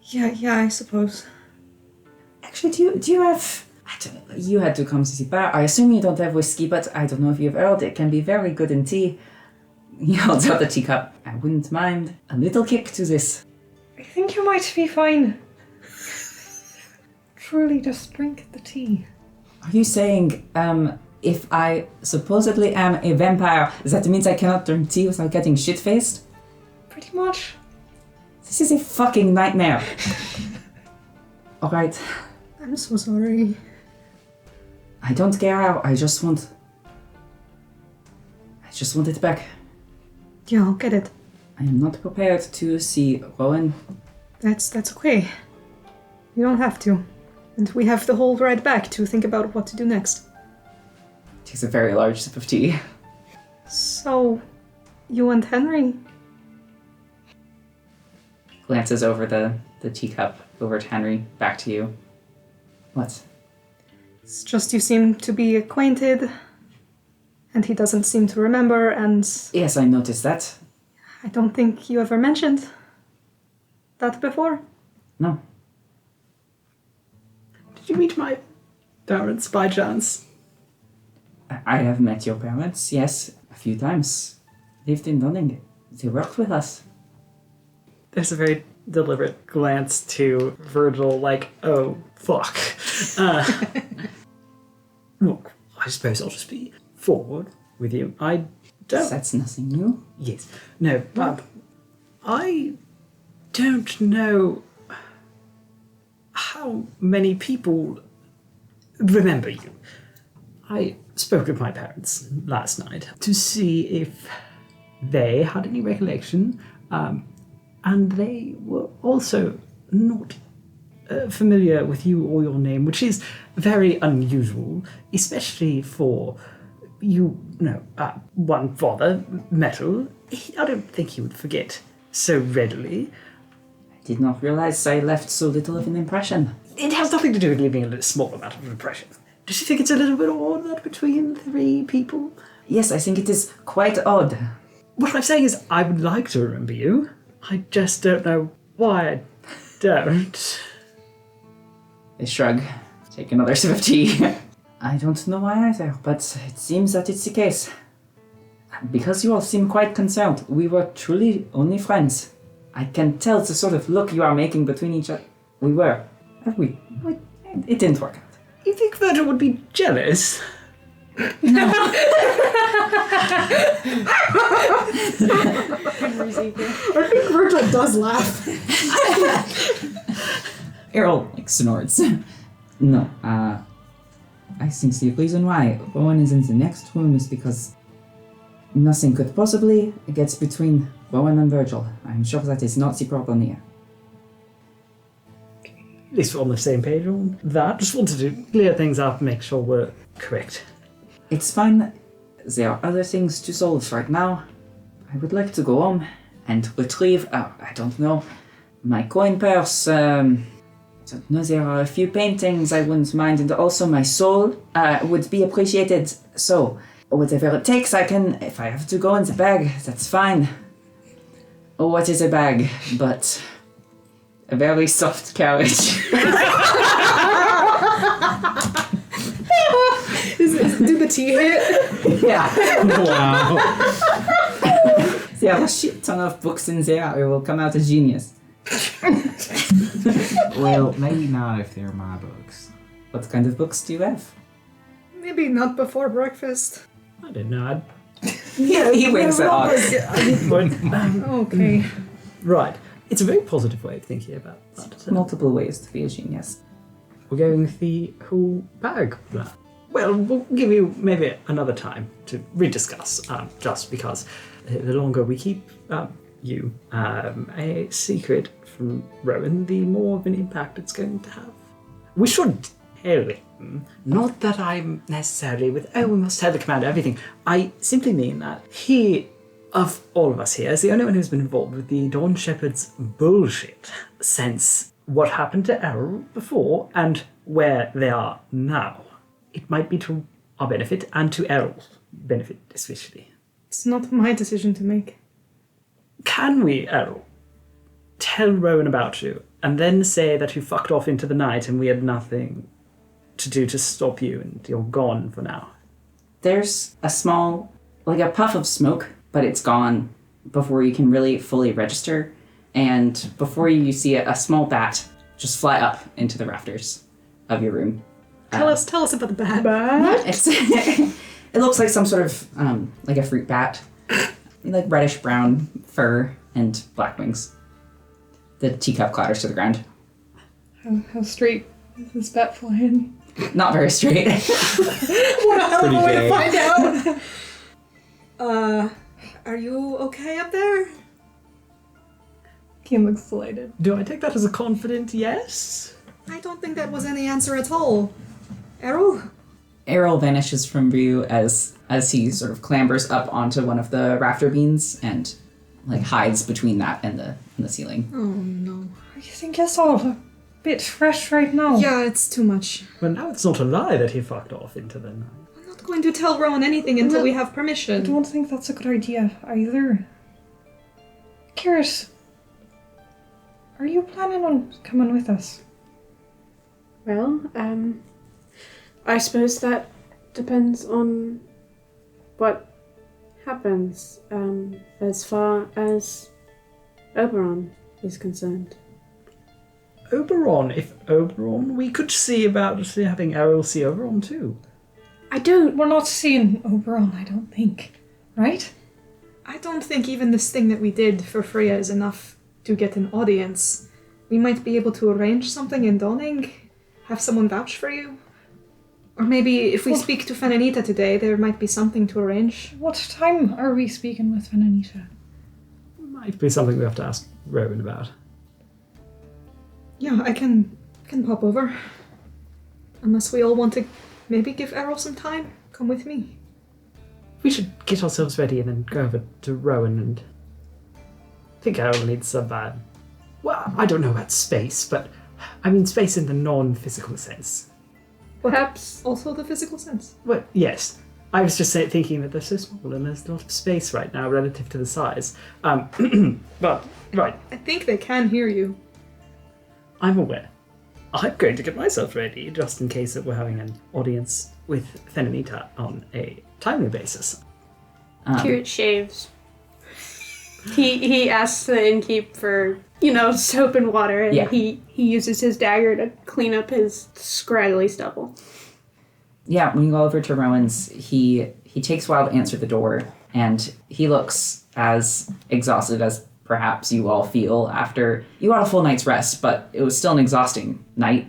Yeah, I suppose. Actually, do you have... I don't know, you had to come to the bar. I assume you don't have whiskey, but I don't know if you've heard. It can be very good in tea. He holds out the teacup. I wouldn't mind a little kick to this. I think you might be fine. Truly, just drink the tea. Are you saying, if I supposedly am a vampire, that means I cannot drink tea without getting shit-faced? Pretty much. This is a fucking nightmare. Alright. I'm so sorry. I don't care how, I just want it back. Yeah, I'll get it. I am not prepared to see Rowan. That's okay. You don't have to. And we have the whole ride back to think about what to do next. Takes a very large sip of tea. So, you and Henry? Glances over the teacup, over to Henry, back to you. What? It's just you seem to be acquainted, and he doesn't seem to remember, and Yes, I noticed that. I don't think you ever mentioned that before. No. Did you meet my parents by chance? I have met your parents, yes, a few times. Lived in Donning. They worked with us. There's a very deliberate glance to Virgil, like, oh, fuck. Look, I suppose I'll just be forward with you. I don't... That's nothing new. Yes. No, I don't know how many people remember you. I spoke with my parents last night to see if they had any recollection, and they were also not familiar with you or your name, which is very unusual, especially for one father, Metal. I don't think he would forget so readily. I did not realize I left so little of an impression. It has nothing to do with leaving a small amount of impression. Does you think it's a little bit odd that between three people? Yes, I think it is quite odd. What I'm saying is I would like to remember you. I just don't know why I don't. They shrug. Take another sip of tea. I don't know why either, but it seems that it's the case. Because you all seem quite concerned, we were truly only friends. I can tell the sort of look you are making between each other. We were. It didn't work out. You think Virgil would be jealous? I think Virgil does laugh. Errol, snorts. No, I think the reason why Rowan is in the next room is because nothing could possibly get between Rowan and Virgil. I'm sure that is not the problem here. At least we're on the same page on that. Just wanted to clear things up and make sure we're correct. It's fine. There are other things to solve right now. I would like to go home and retrieve, I don't know, my coin purse. I don't know, there are a few paintings I wouldn't mind, and also my soul would be appreciated. So, whatever it takes, I can, if I have to go in the bag, that's fine. Oh, what is a bag? But a very soft carriage. Do the tea hit? Yeah. Wow. There are a shit ton of books in there. I will come out a genius. Well, maybe not if they're my books. What kind of books do you have? Maybe not before breakfast. I don't know. Yeah, he winks at Ox. Okay. Right. It's a very positive way of thinking about that. Multiple ways to be a genius. We're going with the whole bag plan. Well, we'll give you maybe another time to rediscuss, just because the longer we keep you a secret from Rowan, the more of an impact it's going to have. We should tell him. Not that I'm necessarily we must tell the commander everything. I simply mean that he, of all of us here, is the only one who's been involved with the Dawn Shepherd's bullshit since what happened to Errol before and where they are now. It might be to our benefit and to Errol's benefit, especially. It's not my decision to make. Can we, Errol, tell Rowan about you and then say that you fucked off into the night and we had nothing to do to stop you and you're gone for now? There's a small, like a puff of smoke, but it's gone before you can really fully register. And before you see a small bat just fly up into the rafters of your room. Tell us about the bat. It's it looks like some sort of like a fruit bat, like reddish brown fur and black wings. The teacup clatters to the ground. How straight is this bat flying? Not very straight. What a hell of a way to Pretty find out. Are you okay up there? Keen looks delighted. Do I take that as a confident yes? I don't think that was any answer at all. Errol? Errol vanishes from view as he sort of clambers up onto one of the rafter beams and like hides between that and the ceiling. Oh no. I think it's all a bit fresh right now. Yeah, it's too much. Well, now it's not a lie that he fucked off into the night. I'm not going to tell Rowan anything until we have I permission. don't think that's a good idea either. Kiris, are you planning on coming with us? Well, I suppose that depends on what happens, as far as Oberon is concerned. Oberon, if Oberon, we could see about having Errol see Oberon too. We're not seeing Oberon, I don't think. Right? I don't think even this thing that we did for Freya is enough to get an audience. We might be able to arrange something in Dawning, have someone vouch for you. Or maybe if we speak to Fenanita today, there might be something to arrange. What time are we speaking with Fenanita? Might be something we have to ask Rowan about. Yeah, I can pop over. Unless we all want to maybe give Errol some time. Come with me. We should get ourselves ready and then go over to Rowan and... I think Errol needs some... well, I don't know about space, but I mean space in the non-physical sense. Perhaps also the physical sense. Well, yes. I was just thinking that they're so small and there's a lot of space right now relative to the size. But, right, I think they can hear you. I'm aware. I'm going to get myself ready just in case that we're having an audience with Fenanita on a timely basis. Kirit shaves. He asks the innkeep for, soap and water, and Yeah. he uses his dagger to clean up his scraggly stubble. Yeah, when you go over to Rowan's, he takes a while to answer the door, and he looks as exhausted as perhaps you all feel after you got a full night's rest, but it was still an exhausting night.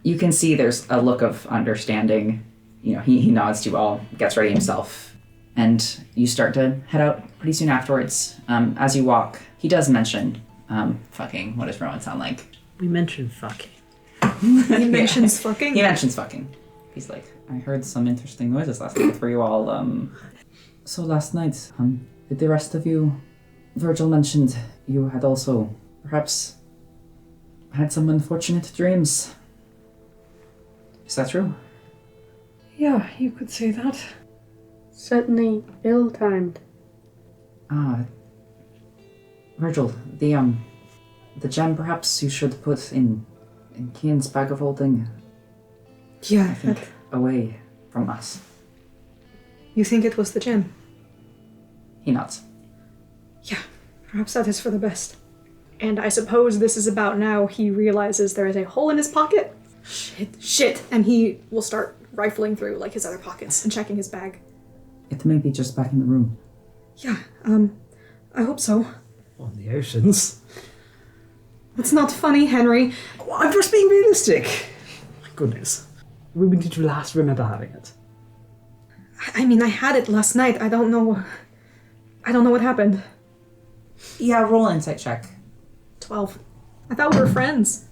You can see there's a look of understanding. He nods to you all, gets ready himself, and you start to head out pretty soon afterwards. As you walk, he does mention fucking. What does Rowan sound like? We mentioned fucking. He mentions fucking. He mentions fucking. He's like, I heard some interesting noises last night for you all. So last night, did the rest of you... Virgil mentioned you had also perhaps had some unfortunate dreams. Is that true? Yeah, you could say that. Certainly ill-timed. Virgil, the gem perhaps you should put in Kian's bag of holding. Yeah, I think away from us. you think it was the gem? He nods. Yeah, perhaps that is for the best. And I suppose this is about now he realizes there is a hole in his pocket. Shit. And he will start rifling through his other pockets and checking his bag. It may be just back in the room. Yeah, I hope so. On the oceans. It's not funny, Henry. I'm just being realistic. My goodness. When did you last remember having it? I mean, I had it last night. I don't know what happened. Yeah, roll an insight check. 12. I thought we were friends.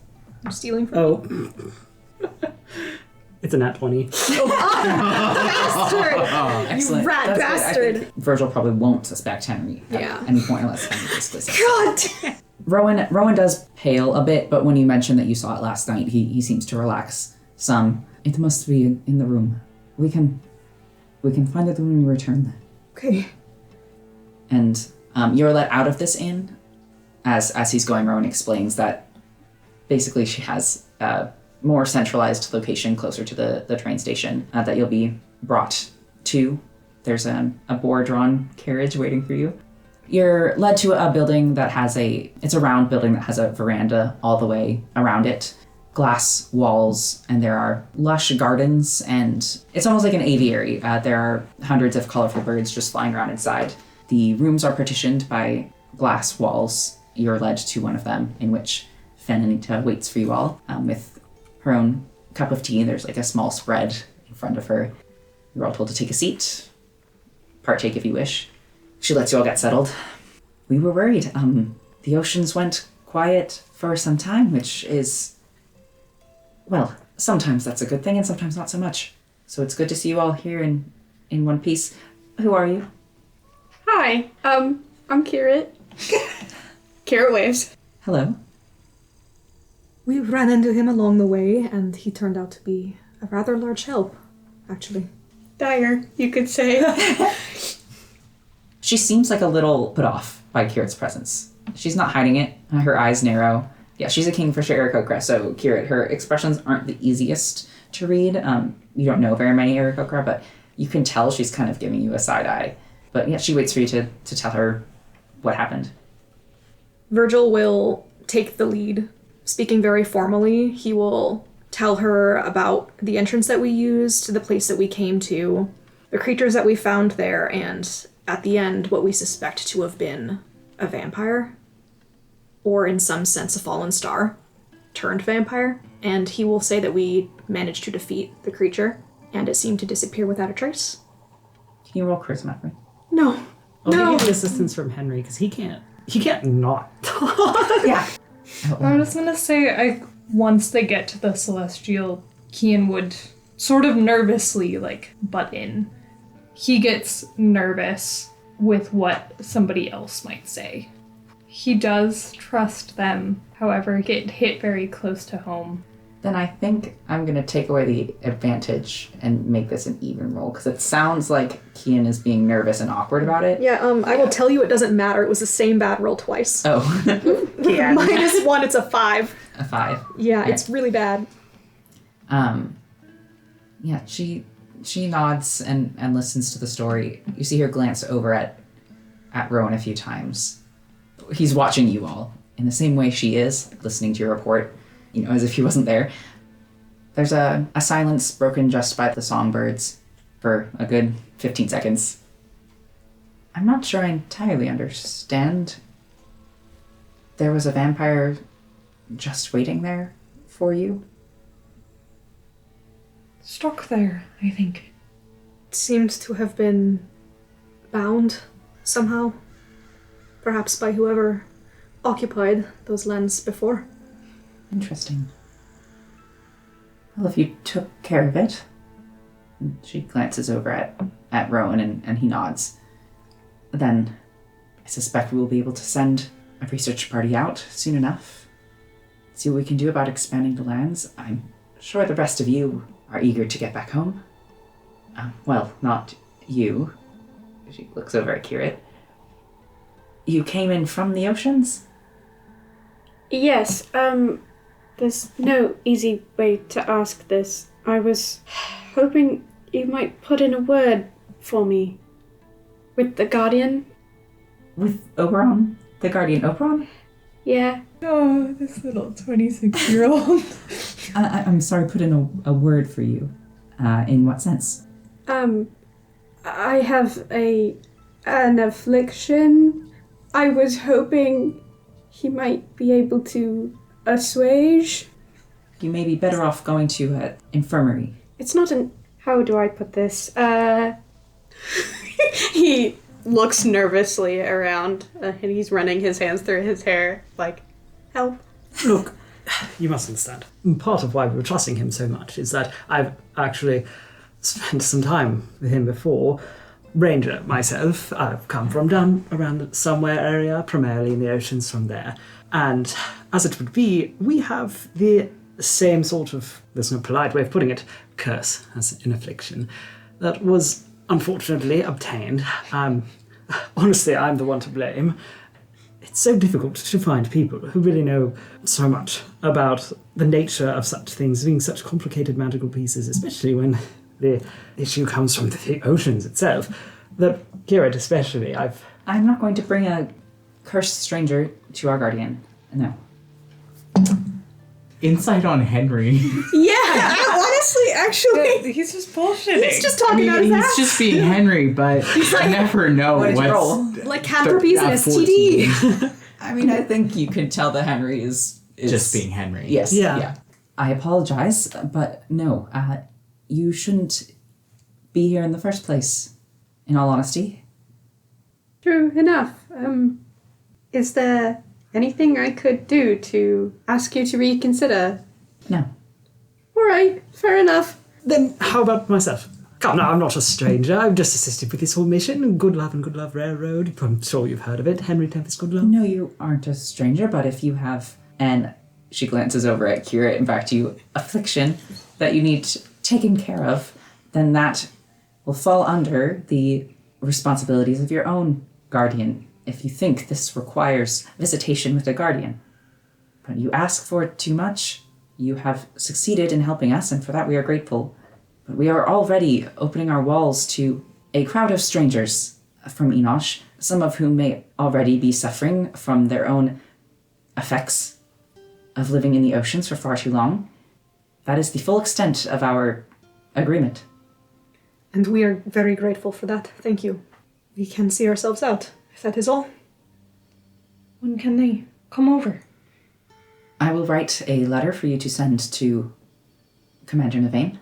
You're stealing from me. Oh. It's a nat 20. Bastard! Excellent. You rat That's good. I bastard! think Virgil probably won't suspect Henry at Yeah. any point unless Henry basically says. God damn! Rowan does pale a bit, but when you mention that you saw it last night, he seems to relax some. It must be in the room. We can find it when we return. Okay. And you're let out of this inn. As he's going, Rowan explains that basically she has a more centralized location closer to the train station that you'll be brought to. There's a boar-drawn carriage waiting for you. You're led to a building that has it's a round building that has a veranda all the way around it. Glass walls, and there are lush gardens, and it's almost like an aviary. There are hundreds of colorful birds just flying around inside. The rooms are partitioned by glass walls. You're led to one of them, in which Fenanita waits for you all with her own cup of tea. There's like a small spread in front of her. You're all told to take a seat, partake if you wish. She lets you all get settled. We were worried. The oceans went quiet for some time, which is, well, sometimes that's a good thing and sometimes not so much. So it's good to see you all here in one piece. Who are you? Hi, I'm Kirit. Kirit waves. Hello. We ran into him along the way, and he turned out to be a rather large help, actually. Dire, you could say. She seems like a little put off by Kirit's presence. She's not hiding it. Her eyes narrow. Yeah, she's a kingfisher Aarakocra, so Kirit, her expressions aren't the easiest to read. You don't know very many Aarakocra, but you can tell she's kind of giving you a side eye. But yeah, she waits for you to tell her what happened. Virgil will take the lead. Speaking very formally, he will tell her about the entrance that we used, the place that we came to, the creatures that we found there, and at the end, what we suspect to have been a vampire, or in some sense a fallen star, turned vampire. And he will say that we managed to defeat the creature, and it seemed to disappear without a trace. Can you roll charisma for me? No. I'll No. give you assistance from Henry, because he can't not. Yeah. I was gonna say, once they get to the Celestial, Kian would sort of nervously, butt in. He gets nervous with what somebody else might say. He does trust them, however, get hit very close to home. Then I think I'm going to take away the advantage and make this an even roll, because it sounds like Kian is being nervous and awkward about it. Yeah, I will tell you it doesn't matter. It was the same bad roll twice. Oh. Yeah. -1, it's a 5. A 5. Yeah, Okay. it's really bad. Yeah, she nods and listens to the story. You see her glance over at Rowan a few times. He's watching you all in the same way she is, listening to your report, as if he wasn't there. There's a silence broken just by the songbirds for a good 15 seconds. I'm not sure I entirely understand. There was a vampire just waiting there for you? Stuck there, I think. It seemed to have been bound somehow. Perhaps by whoever occupied those lands before. Interesting. Well, if you took care of it... She glances over at Rowan and he nods. Then I suspect we will be able to send a research party out soon enough. See what we can do about expanding the lands. I'm sure the rest of you are eager to get back home. Well, not you. She looks over at Kirit. You came in from the oceans? Yes, there's no easy way to ask this. I was hoping you might put in a word for me. With the Guardian? With Oberon? The Guardian Oberon? Yeah. Oh, this little 26-year-old. I'm sorry, put in a word for you. In what sense? I have an affliction. I was hoping he might be able to assuage. You may be better off going to an infirmary. It's not an. How do I put this? He looks nervously around and he's running his hands through his hair, like, help. Look, you must understand. Part of why we were trusting him so much is that I've actually spent some time with him before. Ranger myself, I've come from down around the somewhere area, primarily in the oceans from there. And as it would be, we have the same sort of, there's no polite way of putting it, curse as an affliction that was unfortunately obtained. Honestly, I'm the one to blame. It's so difficult to find people who really know so much about the nature of such things, being such complicated magical pieces, especially when the issue comes from the oceans itself. That Kieran especially, I'm not going to bring a cursed stranger to our guardian. No. Insight on Henry. Yeah, honestly, actually. He's just bullshitting. He's just talking out his he's ass. just being Henry, but I never know What did you what's... roll? Lycanthropy's an 14. STD. I mean, I think you can tell that Henry is Just being Henry. Yes. Yeah. I apologize, but no, you shouldn't be here in the first place, in all honesty. True enough. Is there anything I could do to ask you to reconsider? No. Alright, fair enough. Then how about myself? Come, now, I'm not a stranger. I've just assisted with this whole mission. Good Love and Good Love Railroad. I'm sure you've heard of it. Henry Tempest Good Love. No, you aren't a stranger, but if you have an, she glances over at Kira and back to you, affliction that you need taken care of, then that will fall under the responsibilities of your own guardian if you think this requires visitation with a guardian. But you ask for it too much. You have succeeded in helping us, and for that we are grateful. But we are already opening our walls to a crowd of strangers from Enosh, some of whom may already be suffering from their own effects of living in the oceans for far too long. That is the full extent of our agreement. And we are very grateful for that. Thank you. We can see ourselves out, if that is all. When can they come over? I will write a letter for you to send to Commander Navain,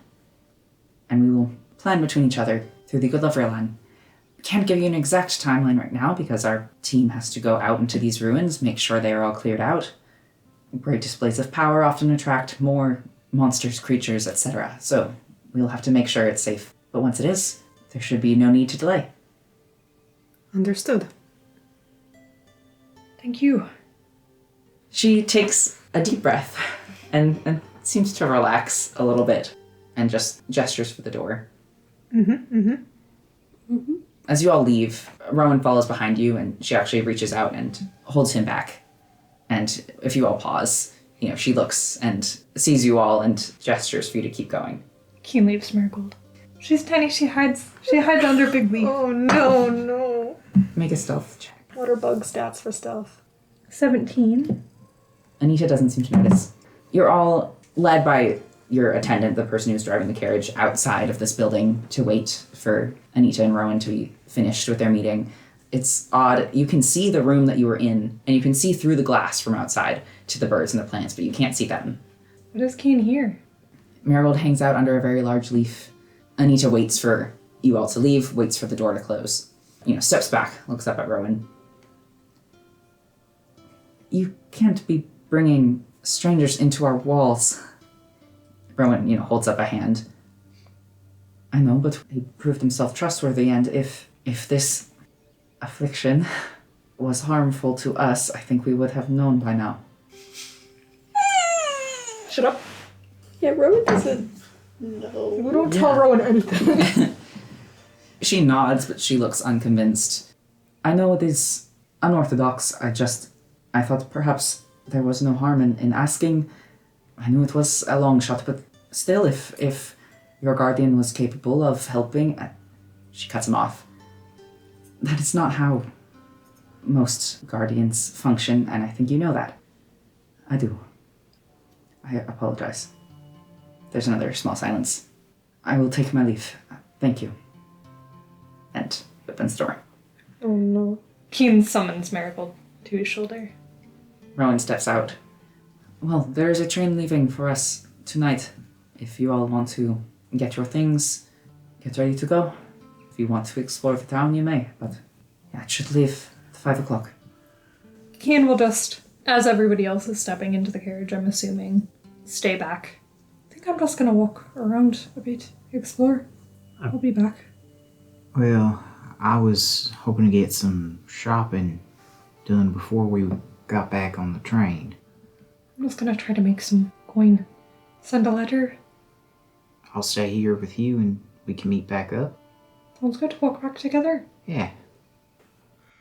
and we will plan between each other through the Good Love Rail line. Can't give you an exact timeline right now because our team has to go out into these ruins, make sure they are all cleared out. Great displays of power often attract more monsters, creatures, etc. So we'll have to make sure it's safe. But once it is, there should be no need to delay. Understood. Thank you. She takes a deep breath and seems to relax a little bit and just gestures for the door. As you all leave, Rowan follows behind you and she actually reaches out and holds him back. And if you all pause, she looks and sees you all and gestures for you to keep going. Keen leaves Marigold. She's tiny, she hides under Big Leaf. Oh no. Make a stealth check. What are bug stats for stealth? 17. Anita doesn't seem to notice. You're all led by your attendant, the person who's driving the carriage, outside of this building to wait for Anita and Rowan to be finished with their meeting. It's odd. You can see the room that you were in, and you can see through the glass from outside to the birds and the plants, but you can't see them. What is Keen here? Marigold hangs out under a very large leaf. Anita waits for you all to leave, waits for the door to close. Steps back, looks up at Rowan. You can't be bringing strangers into our walls. Rowan, holds up a hand. I know, but he proved himself trustworthy, and if this affliction was harmful to us, I think we would have known by now. Shut up. Yeah, Rowan doesn't know. We don't tell Rowan anything. She nods, but she looks unconvinced. I know it is unorthodox. I thought perhaps there was no harm in asking. I knew it was a long shot, but still, if your guardian was capable of helping... She cuts him off. That is not how most guardians function, and I think you know that. I do. I apologize. There's another small silence. I will take my leave. Thank you. And opens the door. Oh no. Keen summons Marigold to his shoulder. Rowan steps out. Well, there is a train leaving for us tonight. If you all want to get your things, get ready to go. If you want to explore the town, you may, but yeah, it should leave at 5 o'clock. Kian will just, as everybody else is stepping into the carriage, I'm assuming, stay back. I think I'm just gonna walk around a bit, explore. I'll be back. Well, I was hoping to get some shopping done before we got back on the train. I'm just gonna try to make some coin. Send a letter. I'll stay here with you and we can meet back up. Sounds good to walk back together. Yeah.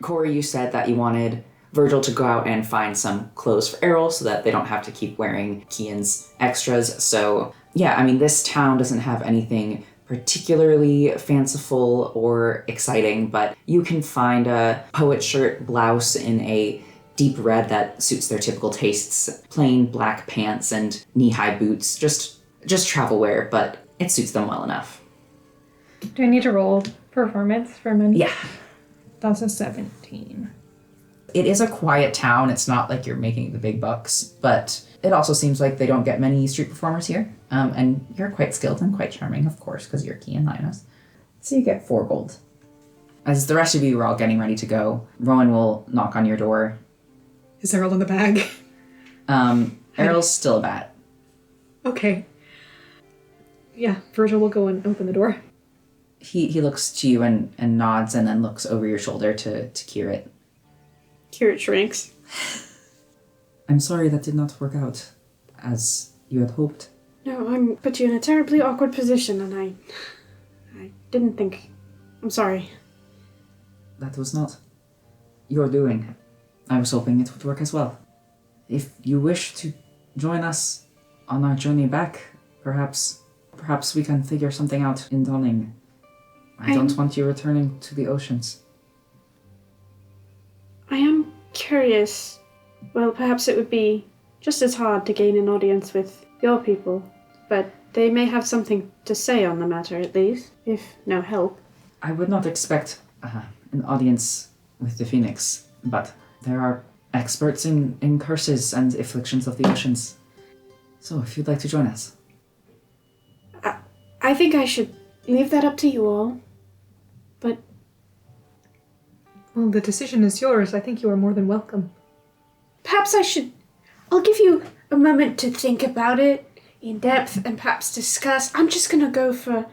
Corey, you said that you wanted Virgil to go out and find some clothes for Errol so that they don't have to keep wearing Kian's extras. So, yeah, I mean, this town doesn't have anything particularly fanciful or exciting, but you can find a poet shirt blouse in a deep red that suits their typical tastes, plain black pants and knee-high boots, just travel wear, but it suits them well enough. Do I need to roll performance for money? Yeah. That's a 17. It is a quiet town. It's not like you're making the big bucks, but it also seems like they don't get many street performers here. And you're quite skilled and quite charming, of course, because you're Kian Linus. So you get 4 gold. As the rest of you are all getting ready to go, Rowan will knock on your door. Is Errol in the bag? Errol's still a bat. Okay. Yeah, Virgil will go and open the door. He looks to you and nods and then looks over your shoulder to Kirit. Kirit shrinks. I'm sorry that did not work out as you had hoped. No, I'm put you in a terribly awkward position, and I didn't think. I'm sorry. That was not your doing. I was hoping it would work as well. If you wish to join us on our journey back, perhaps we can figure something out in Donning. I don't want you returning to the oceans. I am curious. Well, perhaps it would be just as hard to gain an audience with your people, but they may have something to say on the matter at least, if no help. I would not expect an audience with the Phoenix, but there are experts in curses and afflictions of the oceans. So if you'd like to join us. I think I should leave that up to you all, but... Well, the decision is yours. I think you are more than welcome. Perhaps I'll give you a moment to think about it in depth and perhaps discuss. I'm just gonna go for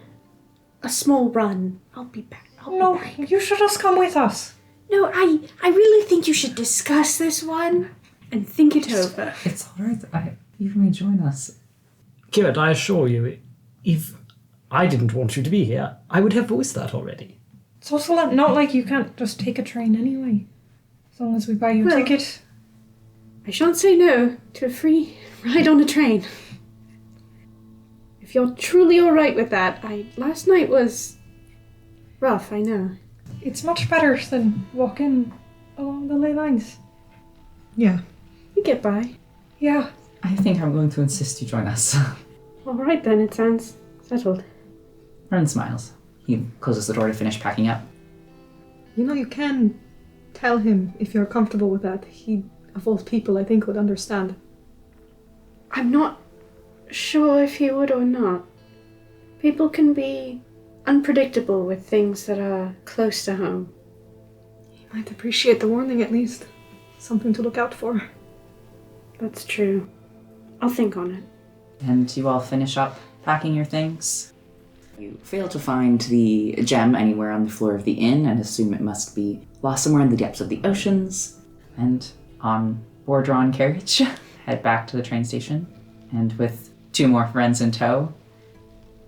a small run. I'll be back. No, you should just come with us. No, I really think you should discuss this one and think it over. It's alright, you may join us. Kirit, I assure you, if I didn't want you to be here, I would have voiced that already. It's also not like you can't just take a train anyway. As long as we buy you a ticket. I shan't say no to a free ride on a train. If you're truly alright with that, last night was rough, I know. It's much better than walking along the ley lines. Yeah. You get by. Yeah. I think I'm going to insist you join us. Alright then, it sounds settled. Ren smiles. He closes the door to finish packing up. You know, you can tell him if you're comfortable with that. He, of all people, I think would understand. I'm not sure if he would or not. People can be unpredictable with things that are close to home. He might appreciate the warning at least. Something to look out for. That's true. I'll think on it. And you all finish up packing your things. You fail to find the gem anywhere on the floor of the inn and assume it must be lost somewhere in the depths of the oceans. And on board drawn carriage, head back to the train station. And with 2 more friends in tow,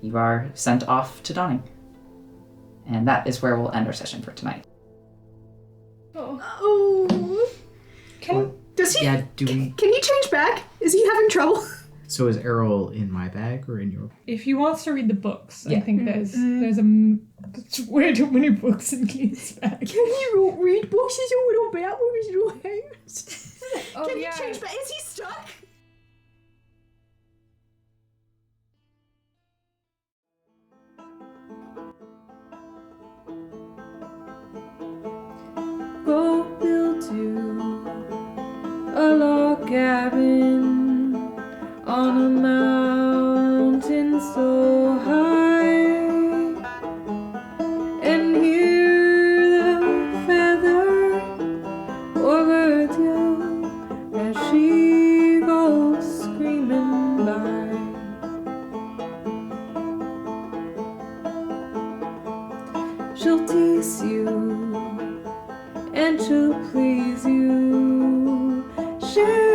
you are sent off to Donning. And that is where we'll end our session for tonight. Oh. Does he? Yeah, do we... Can he change back? Is he having trouble? So is Errol in my bag or in your... If he wants to read the books, Yeah. I think there's there's way too many books in Keith's bag. Can he read books? He's a little bat with his little hands. Oh, Can yeah. he change back? Is he stuck? Go build you a log cabin on a mountain so high, and hear the feather or birds yell as she goes screaming by. She'll tease you and she'll please you. Share